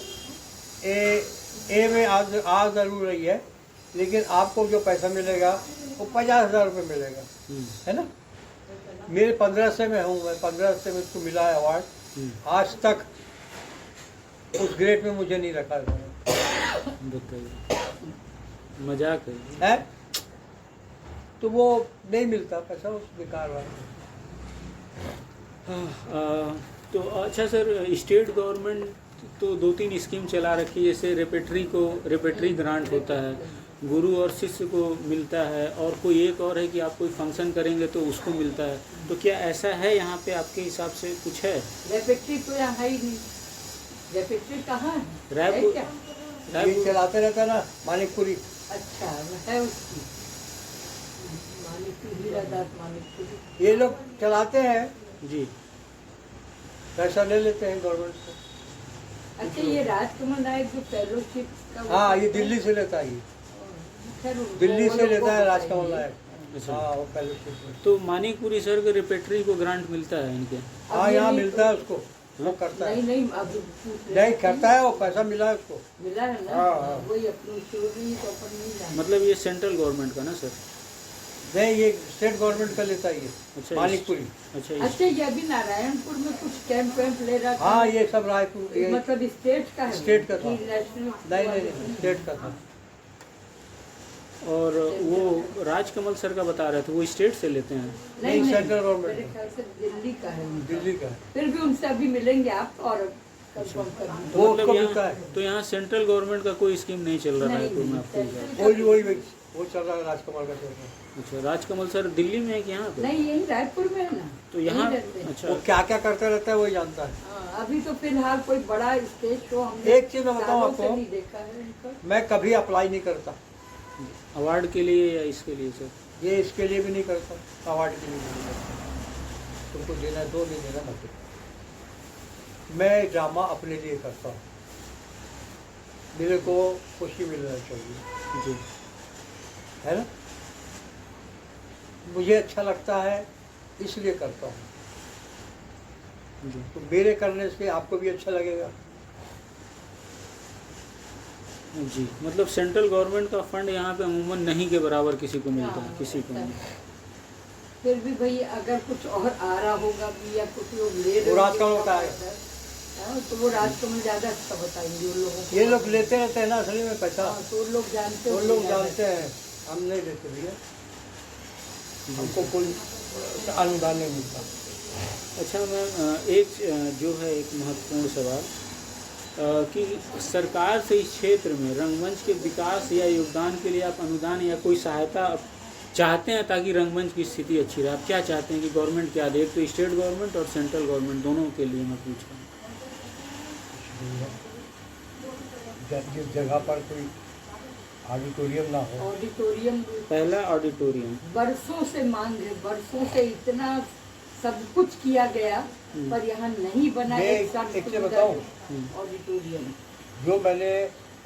ए में आ जरूर रही है, लेकिन आपको जो पैसा मिलेगा वो 50,000 रुपये मिलेगा, है ना। मेरे 1500 में हूँ, मैं 1500 में उसको मिला है अवार्ड। आज तक उस ग्रेड में मुझे नहीं रखा बताइए, मजाक है, तो वो नहीं मिलता पैसा, उस बेकार वाला। तो अच्छा सर, स्टेट गवर्नमेंट तो 2-3 स्कीम चला रखी है, जैसे रेपेट्री ग्रांट होता है, गुरु और शिष्य को मिलता है, और कोई एक और है कि आप कोई फंक्शन करेंगे तो उसको मिलता है। तो क्या ऐसा है यहाँ पे आपके हिसाब से कुछ है? रेपेट्री तो यहाँ है ही नहीं। रेपेट्री कहाँ है? रायपुर- क्या? ये चलाते रहता ना मानिकपुरी। अच्छा, है उसकी मानिकपुरी, हीरादास मानिकपुरी। ये लोग चलाते हैं, जी। पैसा ले लेते हैं गवर्नमेंट से। अच्छा, ये राजकमल नायक जो फेलोशिप का हाँ, ये दिल्ली से लेता है, खैर, दिल्ली वो से लोग लेता है को राजकमल बताइए। नायक। अच्छा। हाँ, वो फेलोशिप। तो मानिकपुरी सर के रेपेट्री को ग्रांट मिलता है इनके? हाँ, अब ये यहाँ नहीं मिलता है उसको, वो करता है। नहीं अभी पूछ रहे नहीं हैं। करता है, वो पैसा मिला है उसको। मिला है ना। हाँ, हाँ। वही अपनी चोरी तो अपन नहीं जानते। मतलब ये सेंट्रल गवर्नमेंट का ना सर? नहीं, ये स्टेट गवर्नमेंट का लेता है ये, अच्छा, मानिकपुरी। अच्छा, ये अभी नारायणपुर में कुछ कैंप वैम्प ले रहा था। हाँ, ये सब रायपुर, ये मतलब स्टेट का है? स्टेट का था। कि नेशनल? नहीं, स्टेट का था। और वो राजकमल सर का बता रहे थे, वो स्टेट से लेते हैं? नहीं, सेंट्रल गवर्नमेंट मेरे ख्याल से दिल्ली का है उनका। दिल्ली का है। फिर भी उनसे अभी मिलेंगे आप और कंफर्म कर दीजिए। तो वो मतलब उसको यहाँ- मिलता है। तो यहाँ सेंट्रल गवर्नमेंट का कोई स्कीम नहीं चल रहा रायपुर में आपको? वही वो चल रहा है, राजकमल का चल रहा है। अच्छा, राजकमल सर दिल्ली में है कि यहाँ पे? नहीं, यही रायपुर में है ना। तो यहाँ यहीं रहते हैं। अच्छा, वो क्या क्या करता रहता है वही जानता है। हाँ, अभी तो फिलहाल कोई बड़ा स्टेज शो हमने एक चीज मैं बताऊं सालों से आपको, नहीं देखा है उनका। मैं कभी अप्लाई नहीं करता, अवार्ड के लिए या इसके लिए सर? ये इसके लिए भी नहीं करता, अवार्ड के लिए भी नहीं करता। तुमको देना दो, नहीं देना मत दो। मैं ड्रामा अपने लिए करता हूँ, मेरे को खुशी मिलना चाहिए, जी। है ना। मुझे अच्छा लगता है इसलिए करता हूँ, जी। तो मेरे करने से आपको भी अच्छा लगेगा। जी, मतलब सेंट्रल गवर्नमेंट का फंड यहाँ पे अमूमन नहीं के बराबर किसी को मिलता है, हाँ, किसी को मिलता नहीं। है। फिर भी भाई अगर कुछ और आ रहा होगा भी या कुछ लोग ले रहे वो राजकमल होंगे, होता है। हाँ, तो वो राजकमल ज्यादा अच्छा बताएंगे उन लोगों को। ये लोग लेते रहते हैं ना असली में पैसा, हाँ, तो उन लोग जानते वो होंगे लोग ज्यादा। जानते हैं, हम नहीं देते भैया, हमको कोई अनुदान नहीं मिलता। अच्छा मैम, जो है एक महत्वपूर्ण सवाल कि सरकार से इस क्षेत्र में रंगमंच के विकास या योगदान के लिए आप अनुदान या कोई सहायता चाहते हैं ताकि रंगमंच की स्थिति अच्छी रहे? आप क्या चाहते हैं कि गवर्नमेंट क्या दे? एक तो स्टेट गवर्नमेंट और सेंट्रल गवर्नमेंट दोनों के लिए मैं पूछ रहा हूँ। जिस जगह पर कोई ऑडिटोरियम ना हो, ऑडिटोरियम पहला ऑडिटोरियम बरसों से मांग है, बरसों से इतना सब कुछ किया गया पर यहाँ नहीं बना मैं एक साल एक चीज़ बताऊं, ऑडिटोरियम। जो मैंने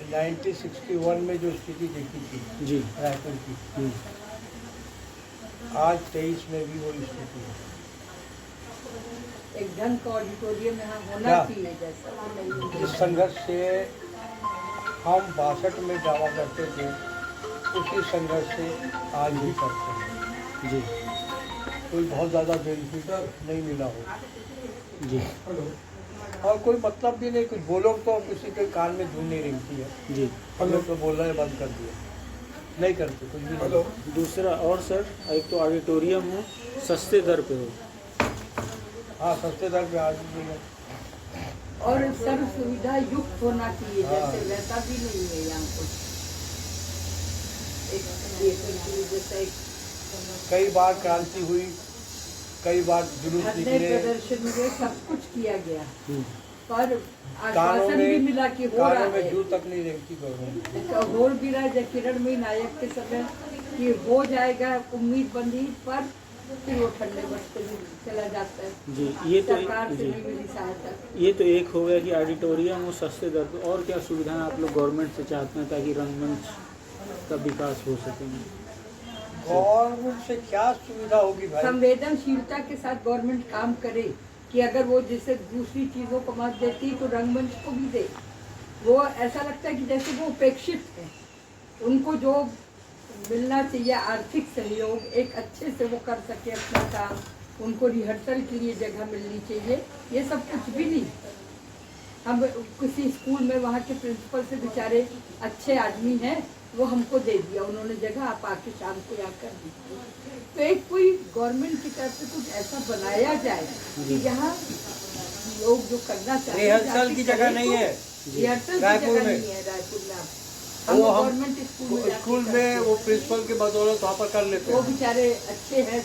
1961 में जो स्थिति देखी थी जी। रायपुर की, आज 23 में भी वो स्थिति है। एक ढंग का ऑडिटोरियम यहाँ होना क्या? चाहिए, जैसा वो नहीं है। इस संघर्ष से हम 62 में दावा करते थे, उसी संघर्ष से आज भी करते हैं। जी कोई बहुत ज़्यादा बेनिफिट नहीं मिला हो जी और कोई मतलब भी नहीं, कुछ बोलो तो किसी के कान में धूल नहीं रेंगती है। जी। हम लोग तो बोलना ही बंद कर दिया, नहीं करते कुछ भी नहीं। दूसरा और सर, एक तो ऑडिटोरियम हो, सस्ते दर पे हो। हाँ, सस्ते दर पे आज भी है। और सर्व सुविधा युक्त होना चाहिए, हाँ। जैसे वैसा भी नहीं है यहाँ कुछ। एक थिएटर की जैसा एक कई बार क्रांति हुई, कई बार जुलूस धरने निकले, प्रदर्शन हुए, सब कुछ किया गया पर कानों आश्वासन भी मिला कि हो रहा कानों में है, जू तक नहीं रेंगती गवर्नमेंट। हो भी रहा है। किरणमयी नायक के समय कि हो जाएगा, उम्मीद बंधी, पर फिर वो ठंडे बस्ते में चला जाता है। जी। ये तो सरकार से जी, नहीं मिली सहायता। ये तो एक हो गया कि ऑडिटोरियम हो सस्ते दर पे। और क्या सुविधाएं आप लोग गवर्नमेंट से चाहते हैं ताकि रंगमंच का विकास हो सके? गवर्नमेंट से क्या सुविधा होगी भाई? संवेदनशीलता के साथ गवर्नमेंट काम करे कि अगर वो जैसे दूसरी चीज़ों को मत देती तो रंगमंच को भी दे। वो ऐसा लगता है कि जैसे वो उपेक्षित है, उनको जो मिलना चाहिए आर्थिक सहयोग, एक अच्छे से वो कर सके अपना काम, उनको रिहर्सल के लिए जगह मिलनी चाहिए। ये सब कुछ भी नहीं। हम किसी स्कूल में वहाँ के प्रिंसिपल से बेचारे अच्छे आदमी हैं, वो हमको दे दिया उन्होंने जगह, आप आके शाम को यहाँ कर दीजिए। तो एक कोई गवर्नमेंट की तरफ से कुछ ऐसा बनाया जाए कि जहाँ लोग जो करना चाहते हैं, रिहर्सल की जगह नहीं है रिहर्सल की रायपुर जगह में। नहीं है रायपुर में। वो हम गवर्नमेंट स्कूल में वो प्रिंसिपल के बदौलत वहाँ पर कर लेते वो हैं। बेचारे अच्छे हैं,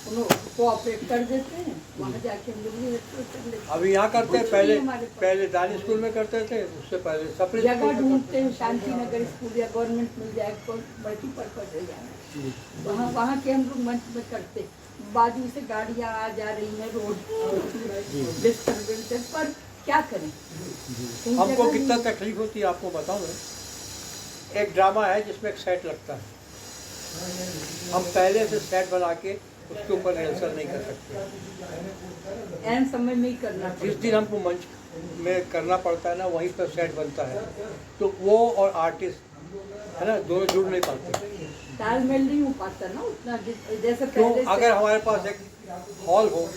उन्होंने कोऑपरेट कर देते हैं, वहाँ जाके हम लोग रिहर्सल कर लेते हैं। अभी यहाँ करते हैं, कुछ पहले नहीं हमारे पास। पहले दानी स्कूल में करते थे, उससे पहले सेपरेट जगह स्कूल में ढूंढते हैं, शांति नगर स्कूल या गवर्नमेंट मिल जाए तो मल्टीपर्पज है जाना, वहाँ के हम लोग मंच में करते। बाजू से गाड़ियाँ आ जा रही हैं, रोड डिस्टर्बेंस है, पर क्या करें? कहीं हमको जगह कितना नहीं। तकलीफ होती है आपको बताऊं मैं। एक ड्रामा है जिसमें एक सेट लगता है, हम पहले से सेट बना के उसके ऊपर रिहर्सल नहीं कर सकते। ऐन समय में ही करना जिस पड़ता दिन हमको मंच में करना पड़ता है ना, वहीं पर सेट बनता है, तो वो और आर्टिस्ट है ना, दोनों जुड़ नहीं पाते। तालमेल नहीं हो पाता ना उतना जैसे क्यों? पहले से। अगर हमारे पास एक हॉल हो,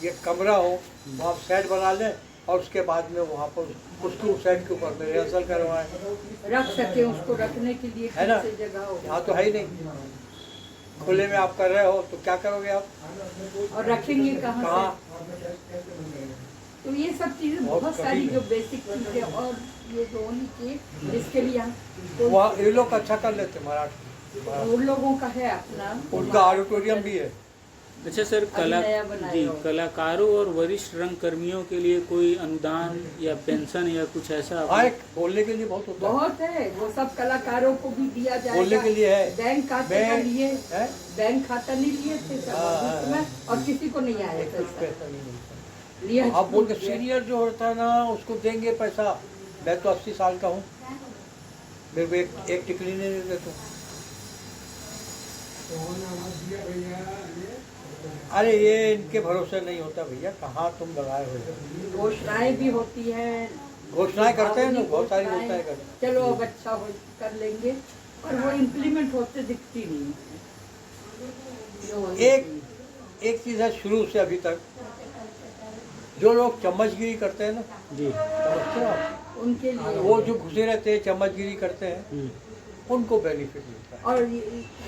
ये कमरा हो, वहाँ सेट बना लें और उसके बाद में वहाँ पर उसको सेट के ऊपर में रिहर्सल करवाएं, रख सके, उसको रखने के लिए है ना? ठीक से जगह हो। यहाँ तो है ही नहीं। खुले में आप कर रहे हो तो क्या करोगे आप? और रखेंगे कहाँ कहाँ? से? तो ये सब चीजें बहुत बहुत सारी कठिन जो बेसिक चीजें और ये जो होनी चाहिए जिसके लिए हम वहाँ ये लोग अच्छा कर लेते मराठी, उन लोगों का है अपना, उनका ऑडिटोरियम भी है। अच्छा सर, नया बनाया जी, हो। कलाकारों और वरिष्ठ रंग कर्मियों के लिए कोई अनुदान या पेंशन या कुछ ऐसा? हाँ, एक बोलने के लिए बहुत होता है, बहुत है, वो सब कलाकारों को भी दिया जाएगा। बोलने के लिए है। बैंक खाते का लिए, है? बैंक खाता नहीं लिए थे सब हाँ, मुफ्त में, और किसी को नहीं आया कुछ पैसा पैसा नहीं मिलता। लिया। आप बोलते सीनियर जो होता है ना, उसको देंगे पैसा। मैं तो 80 साल का हूँ, मेरे को एक टिकली नहीं देते। अरे ये इनके भरोसे नहीं होता भैया, कहाँ तुम लगाए हो। घोषणाएं भी होती हैं, घोषणाएं करते हैं ना, बहुत सारी घोषणाएं करते हैं। चलो अब अच्छा हो कर लेंगे, और वो इम्प्लीमेंट होते दिखती नहीं है। एक चीज़ है, शुरू से अभी तक जो लोग चम्मचगिरी करते हैं ना, जी। समझते हो आप? उनके लिए वो जो घुसे रहते हैं, चम्मचगिरी करते हैं, उनको बेनिफिट मिलता है। और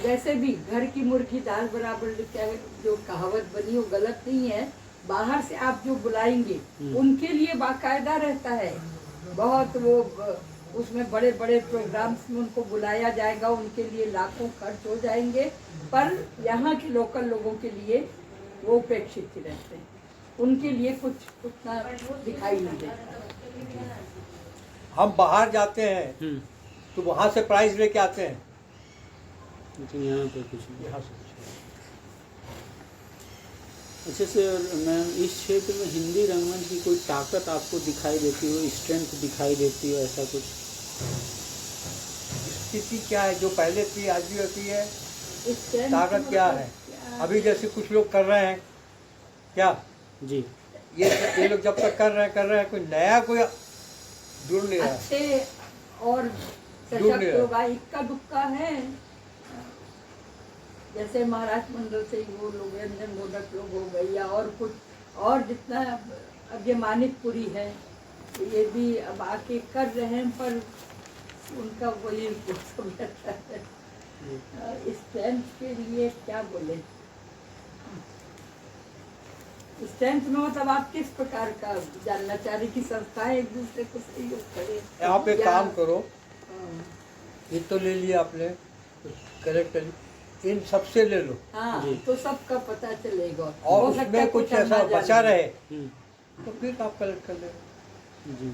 वैसे भी घर की मुर्गी दाल बराबर, क्या जो कहावत बनी वो गलत नहीं है, बाहर से आप जो बुलाएंगे उनके लिए बाकायदा रहता है, बहुत वो उसमें बड़े बड़े प्रोग्राम्स में उनको बुलाया जाएगा, उनके लिए लाखों खर्च हो जाएंगे, पर यहाँ के लोकल लोगों के लिए वो उपेक्षित ही रहते हैं, उनके लिए कुछ उतना दिखाई नहीं देता। हम बाहर जाते हैं तो वहाँ से प्राइज लेके आते हैं, तो यहाँ पे कुछ नहीं। यहाँ से कुछ अच्छा सर, मैम इस क्षेत्र में हिंदी रंगमंच की कोई ताकत आपको दिखाई देती हो, स्ट्रेंथ दिखाई देती हो, ऐसा कुछ? स्थिति क्या है जो पहले थी आज भी होती है, इस trend ताकत की क्या मतलब है? अभी जैसे कुछ लोग कर रहे हैं क्या, जी ये लोग जब तक कर रहे हैं, कोई नया कोई जुड़ नहीं रहा। अच्छे और जुड़ नहीं सशक्त रहा। लोग इक्का दुक्का है, जैसे महाराष्ट्र मंडल से ही वो लोग रंजन मोदक लोग हो गए, या और कुछ और जितना अब ये मानिकपुरी है, तो ये भी अब आके कर रहे हैं, पर उनका वही सब रहता है। स्ट्रेंथ के लिए क्या बोले, स्ट्रेंथ में मतलब आप किस प्रकार का जानना चाह रहे कि संस्थाएं एक दूसरे को सहयोग करें? आप एक या- काम करो, हाँ, ये तो ले लिया आपने, कलेक्ट कर ली, इन सबसे ले लो, हाँ, जी। तो सबका पता चलेगा, और हो सकता है उसमें कुछ हम ऐसा ना बचा जाने। रहे हम्म, तो फिर आप कलेक्ट कर लेना। जी।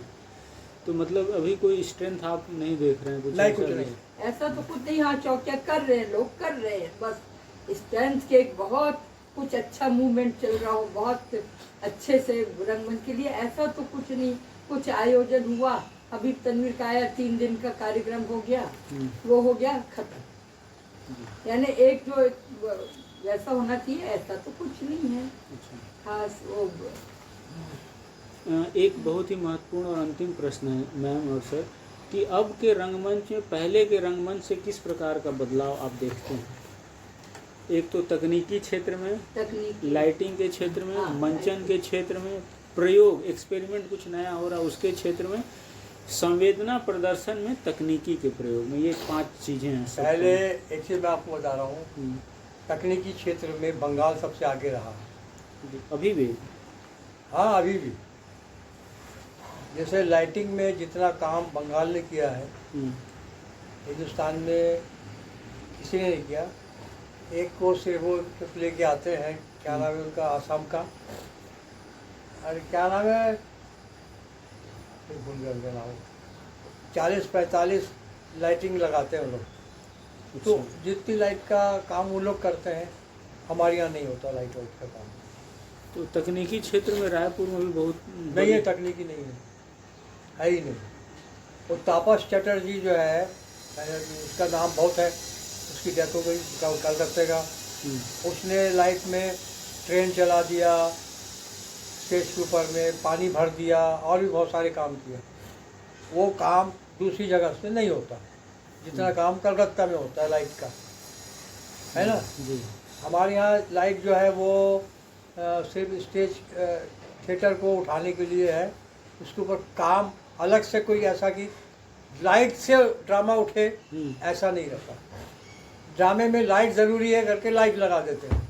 तो मतलब अभी कोई स्ट्रेंथ आप नहीं देख रहे हैं? कुछ नहीं, ऐसा कुछ नहीं। ऐसा तो कुछ नहीं, हाँ चौकिया कर रहे हैं, लोग कर रहे हैं, बस स्ट्रेंथ के एक बहुत कुछ अच्छा मूवमेंट चल रहा हो, बहुत अच्छे से रंगमंच के लिए, ऐसा तो कुछ नहीं। कुछ आयोजन हुआ, अभी तनवीर का आया, 3 दिन का कार्यक्रम हो गया, वो हो गया खत्म। यानी एक जो वैसा होना चाहिए, ऐसा तो कुछ नहीं है अच्छा। खास वो। एक बहुत ही महत्वपूर्ण और अंतिम प्रश्न है मैम और सर, कि अब के रंगमंच में पहले के रंगमंच से किस प्रकार का बदलाव आप देखते हैं? एक तो तकनीकी क्षेत्र में, तकनीकी लाइटिंग के क्षेत्र में, हाँ, मंचन के क्षेत्र में, प्रयोग एक्सपेरिमेंट कुछ नया हो रहा है उसके क्षेत्र में, संवेदना प्रदर्शन में, तकनीकी के प्रयोग में, ये 5 चीज़ें हैं सब। पहले एक चीज़ मैं आपको बता रहा हूँ, हम्म, तकनीकी क्षेत्र में बंगाल सबसे आगे रहा। जी, अभी भी? हाँ, अभी भी। जैसे लाइटिंग में जितना काम बंगाल ने किया है, हम्म, हिंदुस्तान में किसी ने नहीं किया। एक को सिर्फ वो लेके आते हैं, क्या नाम है उनका, आसाम का, अरे क्या नाम है, फिर भूल गया उनका नाम। 40-45 लाइटिंग लगाते हैं वो लोग। तो अच्छा। जितनी लाइट का काम वो लोग करते हैं, हमारे यहाँ नहीं होता लाइट वाइट का काम। तो तकनीकी क्षेत्र में रायपुर में भी बहुत नहीं है, तकनीकी नहीं है ही नहीं। वो तापस चटर्जी जो है, उसका नाम बहुत है, उसकी डेथ हो गई कलकत्ते का। उसने लाइट में ट्रेन चला दिया, स्टेज के ऊपर में पानी भर दिया, और भी बहुत सारे काम किए। वो काम दूसरी जगह से नहीं होता जितना काम कलकत्ता में होता है लाइट का, है ना। जी। हमारे यहाँ लाइट जो है वो सिर्फ स्टेज थिएटर को उठाने के लिए है, उसके ऊपर काम अलग से कोई ऐसा कि लाइट से ड्रामा उठे ऐसा नहीं रहता। ड्रामे में लाइट ज़रूरी है करके लाइट लगा देते हैं,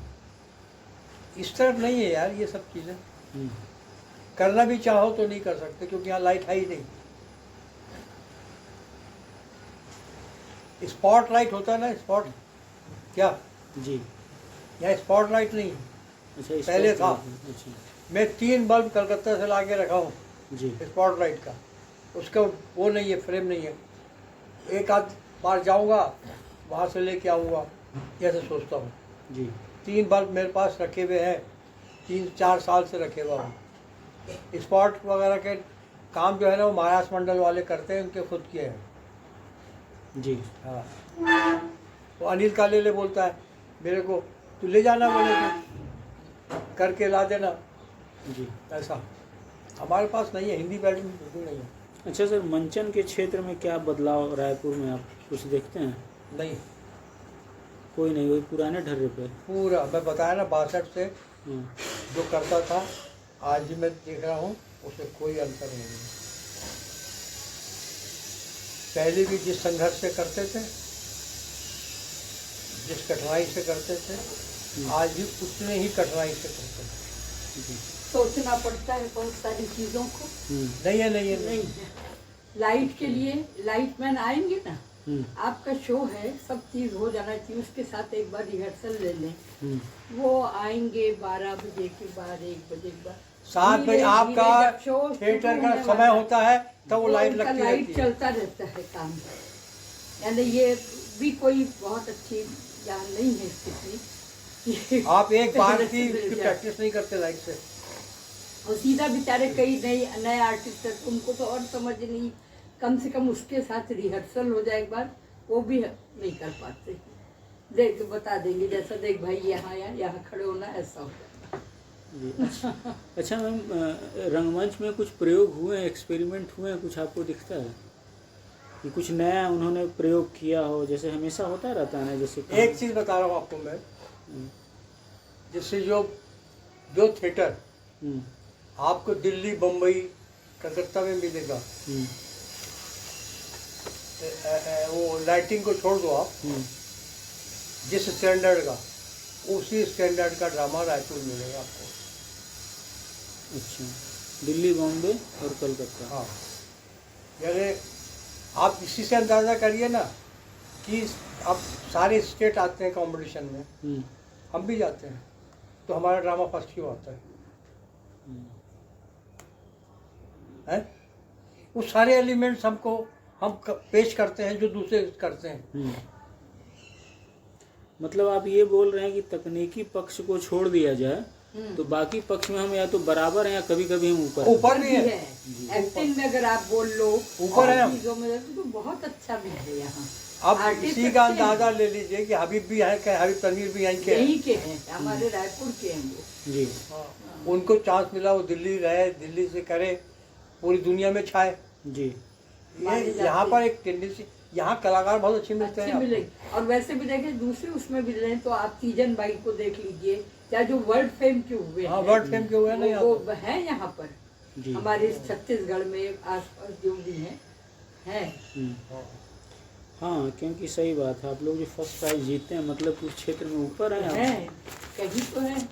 इस तरफ नहीं है यार ये सब चीज़ें। करना भी चाहो तो नहीं कर सकते क्योंकि यहाँ लाइट है ही नहीं। स्पॉट लाइट होता है ना, स्पॉट क्या, जी। यहाँ स्पॉट लाइट नहीं है। अच्छा, इस पहले पर- था। अच्छा, मैं 3 बल्ब कलकत्ता से ला के रखा हूँ जी। स्पॉट लाइट का, उसका वो नहीं है, फ्रेम नहीं है। एक आध बार जाऊँगा वहाँ से लेके आऊँगा, ऐसे सोचता हूँ। जी। 3 बल्ब मेरे पास रखे हुए हैं, 3-4 साल से रखे हुआ हूँ। स्पॉट वगैरह के काम जो है ना वो महाराष्ट्र मंडल वाले करते हैं, उनके खुद के हैं। जी। हाँ, वो अनिल कालेले बोलता है मेरे को, तू ले जाना बोले तो करके ला देना, जी। ऐसा हमारे पास नहीं है। हिंदी बैटिंग बिल्कुल नहीं है। अच्छा सर, मंचन के क्षेत्र में क्या बदलाव रायपुर में आप कुछ देखते हैं? नहीं, कोई नहीं, वही पुराने ढर्रे पे। पूरा मैं बताया ना 62 से हाँ, जो करता था आज भी मैं देख रहा हूँ, उसमें कोई अंतर नहीं है। पहले भी जिस संघर्ष से करते थे, जिस कठिनाई से करते थे, आज भी उतने ही कठिनाई से करते हैं। सोचना पड़ता है बहुत सारी चीजों को। नहीं है नहीं है नहीं है। लाइट के लिए लाइटमैन आएंगे ना, आपका शो है, सब चीज हो जाना चाहिए, उसके साथ एक बार रिहर्सल ले लें। वो आएंगे 12 बजे के बाद, 1 बजे के बाद, 7 बजे धीरे-धीरे आपका जब शो थिएटर शुरू का होने समय वाला होता है तब वो लाइट उनका लगती लाइट रहती है। चलता रहता है काम। यानी ये भी कोई बहुत अच्छी ज्ञान नहीं है स्थिति। आप एक बार पहले की से मिल जाए। प्रैक्टिस नहीं करते लाइट से। और सीधा बेचारे कई नए आर्टिस्ट है, उनको तो और समझ नहीं, कम से कम उसके साथ रिहर्सल हो जाए एक बार, वो भी नहीं कर पाते। देख बता देंगे जैसा, देख भाई यहाँ खड़े होना, ऐसा होगा। जी, अच्छा मैम, रंगमंच में कुछ प्रयोग हुए हैं, एक्सपेरिमेंट हुए हैं, कुछ आपको दिखता है कि कुछ नया उन्होंने प्रयोग किया हो, जैसे हमेशा होता रहता है ना, जैसे एक चीज बता रहा हूँ आपको मैं, जैसे जो थिएटर हम्म, आपको दिल्ली, बम्बई, कलकत्ता में मिलेगा, वो लाइटिंग को छोड़ दो आप, जिस स्टैंडर्ड का, उसी स्टैंडर्ड का ड्रामा रायपुर मिलेगा आपको। अच्छा, दिल्ली, बॉम्बे और कलकत्ता। हाँ, यानी आप इसी से अंदाज़ा करिए ना कि अब सारे स्टेट आते हैं कंपटीशन में, हम भी जाते हैं, तो हमारा ड्रामा फर्स्ट क्यों आता है? वो सारे एलिमेंट्स हम पेश करते हैं जो दूसरे करते हैं। मतलब आप ये बोल रहे हैं कि तकनीकी पक्ष को छोड़ दिया जाए तो बाकी पक्ष में हम या तो बराबर हैं या कभी कभी हम ऊपर भी है। एक्टिंग में अगर आप बोल लो, ऊपर है हम। चीजों में तो बहुत अच्छा भी है यहाँ। अब Artist इसी का अच्छे हैं। अंदाजा ले लीजिए कि हबीब भी है, क्या हबीब तनवीर भी यहीं के हैं। यहीं के हैं, हमारे रायपुर के हैं वो। जी। उनको चांस मिला, वो दिल्ली रहे, दिल्ली से करे, पूरी दुनिया में छाए। जी। ये यहाँ पर एक टेंडेंसी, यहाँ कलाकार बहुत अच्छे मिलते अच्छे हैं। मिलेंगे। और वैसे भी देखें दूसरे उसमें भी रहे तो आप तीजन बाई को देख लीजिए, या जो वर्ल्ड फेम के हुए हाँ, हैं, वर्ल्ड फेम के हुए हैं ना यहाँ वो तो। है यहाँ पर जी। हमारे इस छत्तीसगढ़ में आसपास जो भी है। हाँ, क्योंकि सही बात है, आप लोग जो फर्स्ट प्राइज जीतते हैं मतलब उस क्षेत्र में ऊपर हैं है आप। कहीं तो है।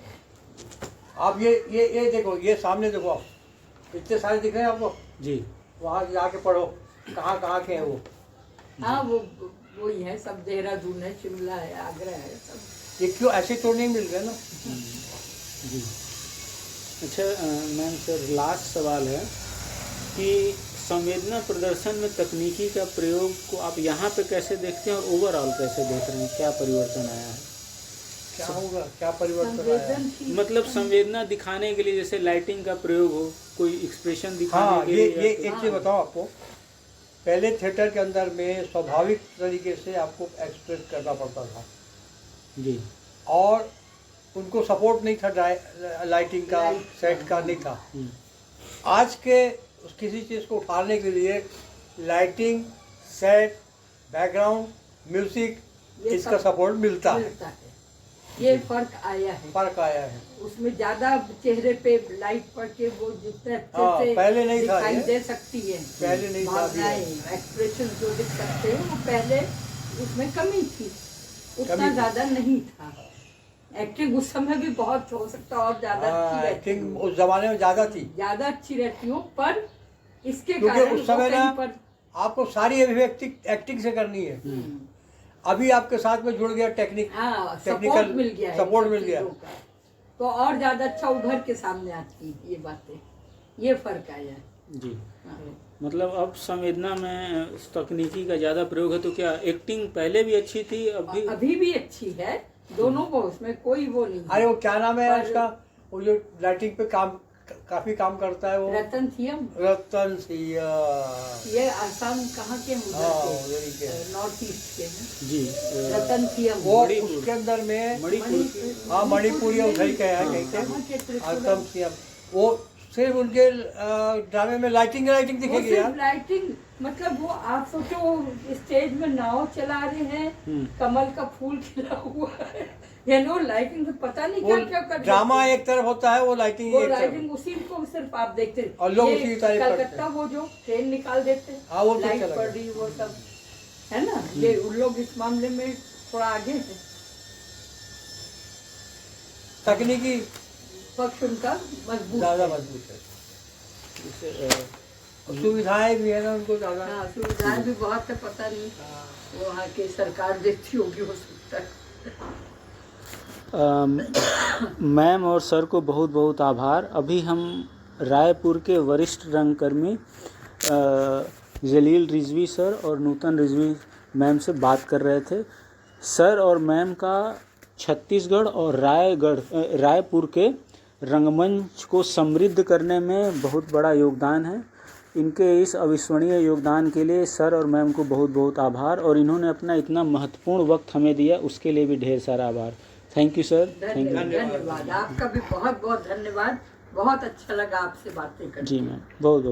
आप ये देखो, ये सामने देखो, आप इतने सारे दिख रहे हैं आपको, जी। वहाँ जाके पढ़ो कहाँ कहाँ के हैं वो। हाँ, वो ही है सब, देहरादून है, शिमला है, आगरा है, सब। ये क्यों ऐसे तो नहीं मिल रहे ना। जी। अच्छा मैम सर, लास्ट सवाल है कि संवेदना प्रदर्शन में तकनीकी का प्रयोग को आप यहाँ पे कैसे देखते हैं और ओवरऑल कैसे देख रहे हैं, क्या परिवर्तन आया है? क्या होगा, क्या परिवर्तन आया है? संवेदनशील मतलब संवेदना दिखाने के लिए जैसे लाइटिंग का प्रयोग हो, कोई एक्सप्रेशन दिखाने हाँ, के ये लिए एक चीज़ बताओ आपको, पहले थिएटर के अंदर में स्वाभाविक तरीके से आपको एक्सप्रेस करना पड़ता था, जी। और उनको सपोर्ट नहीं था, लाइटिंग का, सेट का नहीं था। आज के किसी चीज़ को उठाने के लिए लाइटिंग, सेट, बैकग्राउंड, म्यूजिक, ये इसका सब सपोर्ट मिलता है। ये फर्क आया है। फर्क आया है। उसमें ज्यादा चेहरे पे लाइट पड़ के वो जितने हाँ, अच्छे से पहले नहीं था दिखाई ये। दे सकती है, पहले नहीं था, अभी है। भावनाएं, एक्सप्रेशन जो दिख सकते हैं, वो पहले उसमें कमी थी, उतना कमी थी। ज्यादा नहीं था। एक्टिंग उस समय भी बहुत हो सकता और ज्यादा अच्छी रहती एक्टिंग हो, उस जमाने में ज़्यादा थी, ज्यादा अच्छी रहती हो, पर इसके क्योंकि कारण उस समय वो ना कहीं पर आपको सारी अभिव्यक्ति एक्टिंग से करनी है। अभी आपके साथ में जुड़ गया टेक्निक, हाँ, टेक्निकल सपोर्ट मिल गया है, सपोर्ट सब मिल गया। चीजों का। तो और ज्यादा अच्छा उभर के सामने आती है ये बातें, ये फर्क आया है। जी। हाँ। मतलब अब संवेदना में तकनीकी का ज़्यादा प्रयोग है, तो क्या एक्टिंग पहले भी अच्छी थी, अभी भी अच्छी है, दोनों को, उसमें कोई वो नहीं है। अरे वो क्या नाम है पर- उसका, वो जो लाइटिंग पे काफी काम करता है, वो रतन थियम, रतन सिंह। ये आसाम कहाँ के हैं? हाँ, उधर उधर ही के। के, नॉर्थ ईस्ट के हैं। जी। रतन थियम वो मणिपुर। उसके अंदर में मणिपुर हाँ, मणिपुरी उधर ही के हैं हाँ, कहीं कहाँ के से। त्रिपुरा? रतन सिंह, वो सिर्फ उनके ड्रामे में लाइटिंग वो दिखेगी सिर्फ यार। लाइटिंग, मतलब वो आप सोचो, वो स्टेज में नाव चला रहे हैं, कमल का फूल खिला हुआ है, यानी वो लाइटिंग तो पता नहीं वो क्या क्या कर ड्रामा देते हैं। एक तरफ होता है, वो लाइटिंग वो एक तरफ। लाइटिंग उसी को सिर्फ आप देखते हैं। और लोग ये उसी की तारीफ करते हैं। कलकत्ता वो जो ट्रेन निकाल देते हैं, हाँ, वो तो लाइट अच्छा पड़ लगा। रही वो सब है ना, ये उन लोग इस मामले में थोड़ा आगे है। तकनीकी पक्ष उनका मजबूत ज़्यादा है। मजबूत है। और सुविधाएं भी है ना उनको ज़्यादा। हाँ, सुविधाएं भी बहुत है, पता नहीं वहाँ की सरकार देती होगी हो सकता है। मैम और सर को बहुत बहुत आभार। अभी हम रायपुर के वरिष्ठ रंगकर्मी जलील रिजवी सर और नूतन रिजवी मैम से बात कर रहे थे। सर और मैम का छत्तीसगढ़ और रायपुर के रंगमंच को समृद्ध करने में बहुत बड़ा योगदान है। इनके इस अविस्मरणीय योगदान के लिए सर और मैम को बहुत बहुत आभार, और इन्होंने अपना इतना महत्वपूर्ण वक्त हमें दिया उसके लिए भी ढेर सारा आभार। Thank you sir, thank you. धन्यवाद, आपका भी बहुत बहुत धन्यवाद। बहुत अच्छा लगा आपसे बातें करके। जी मैम, बहुत बहुत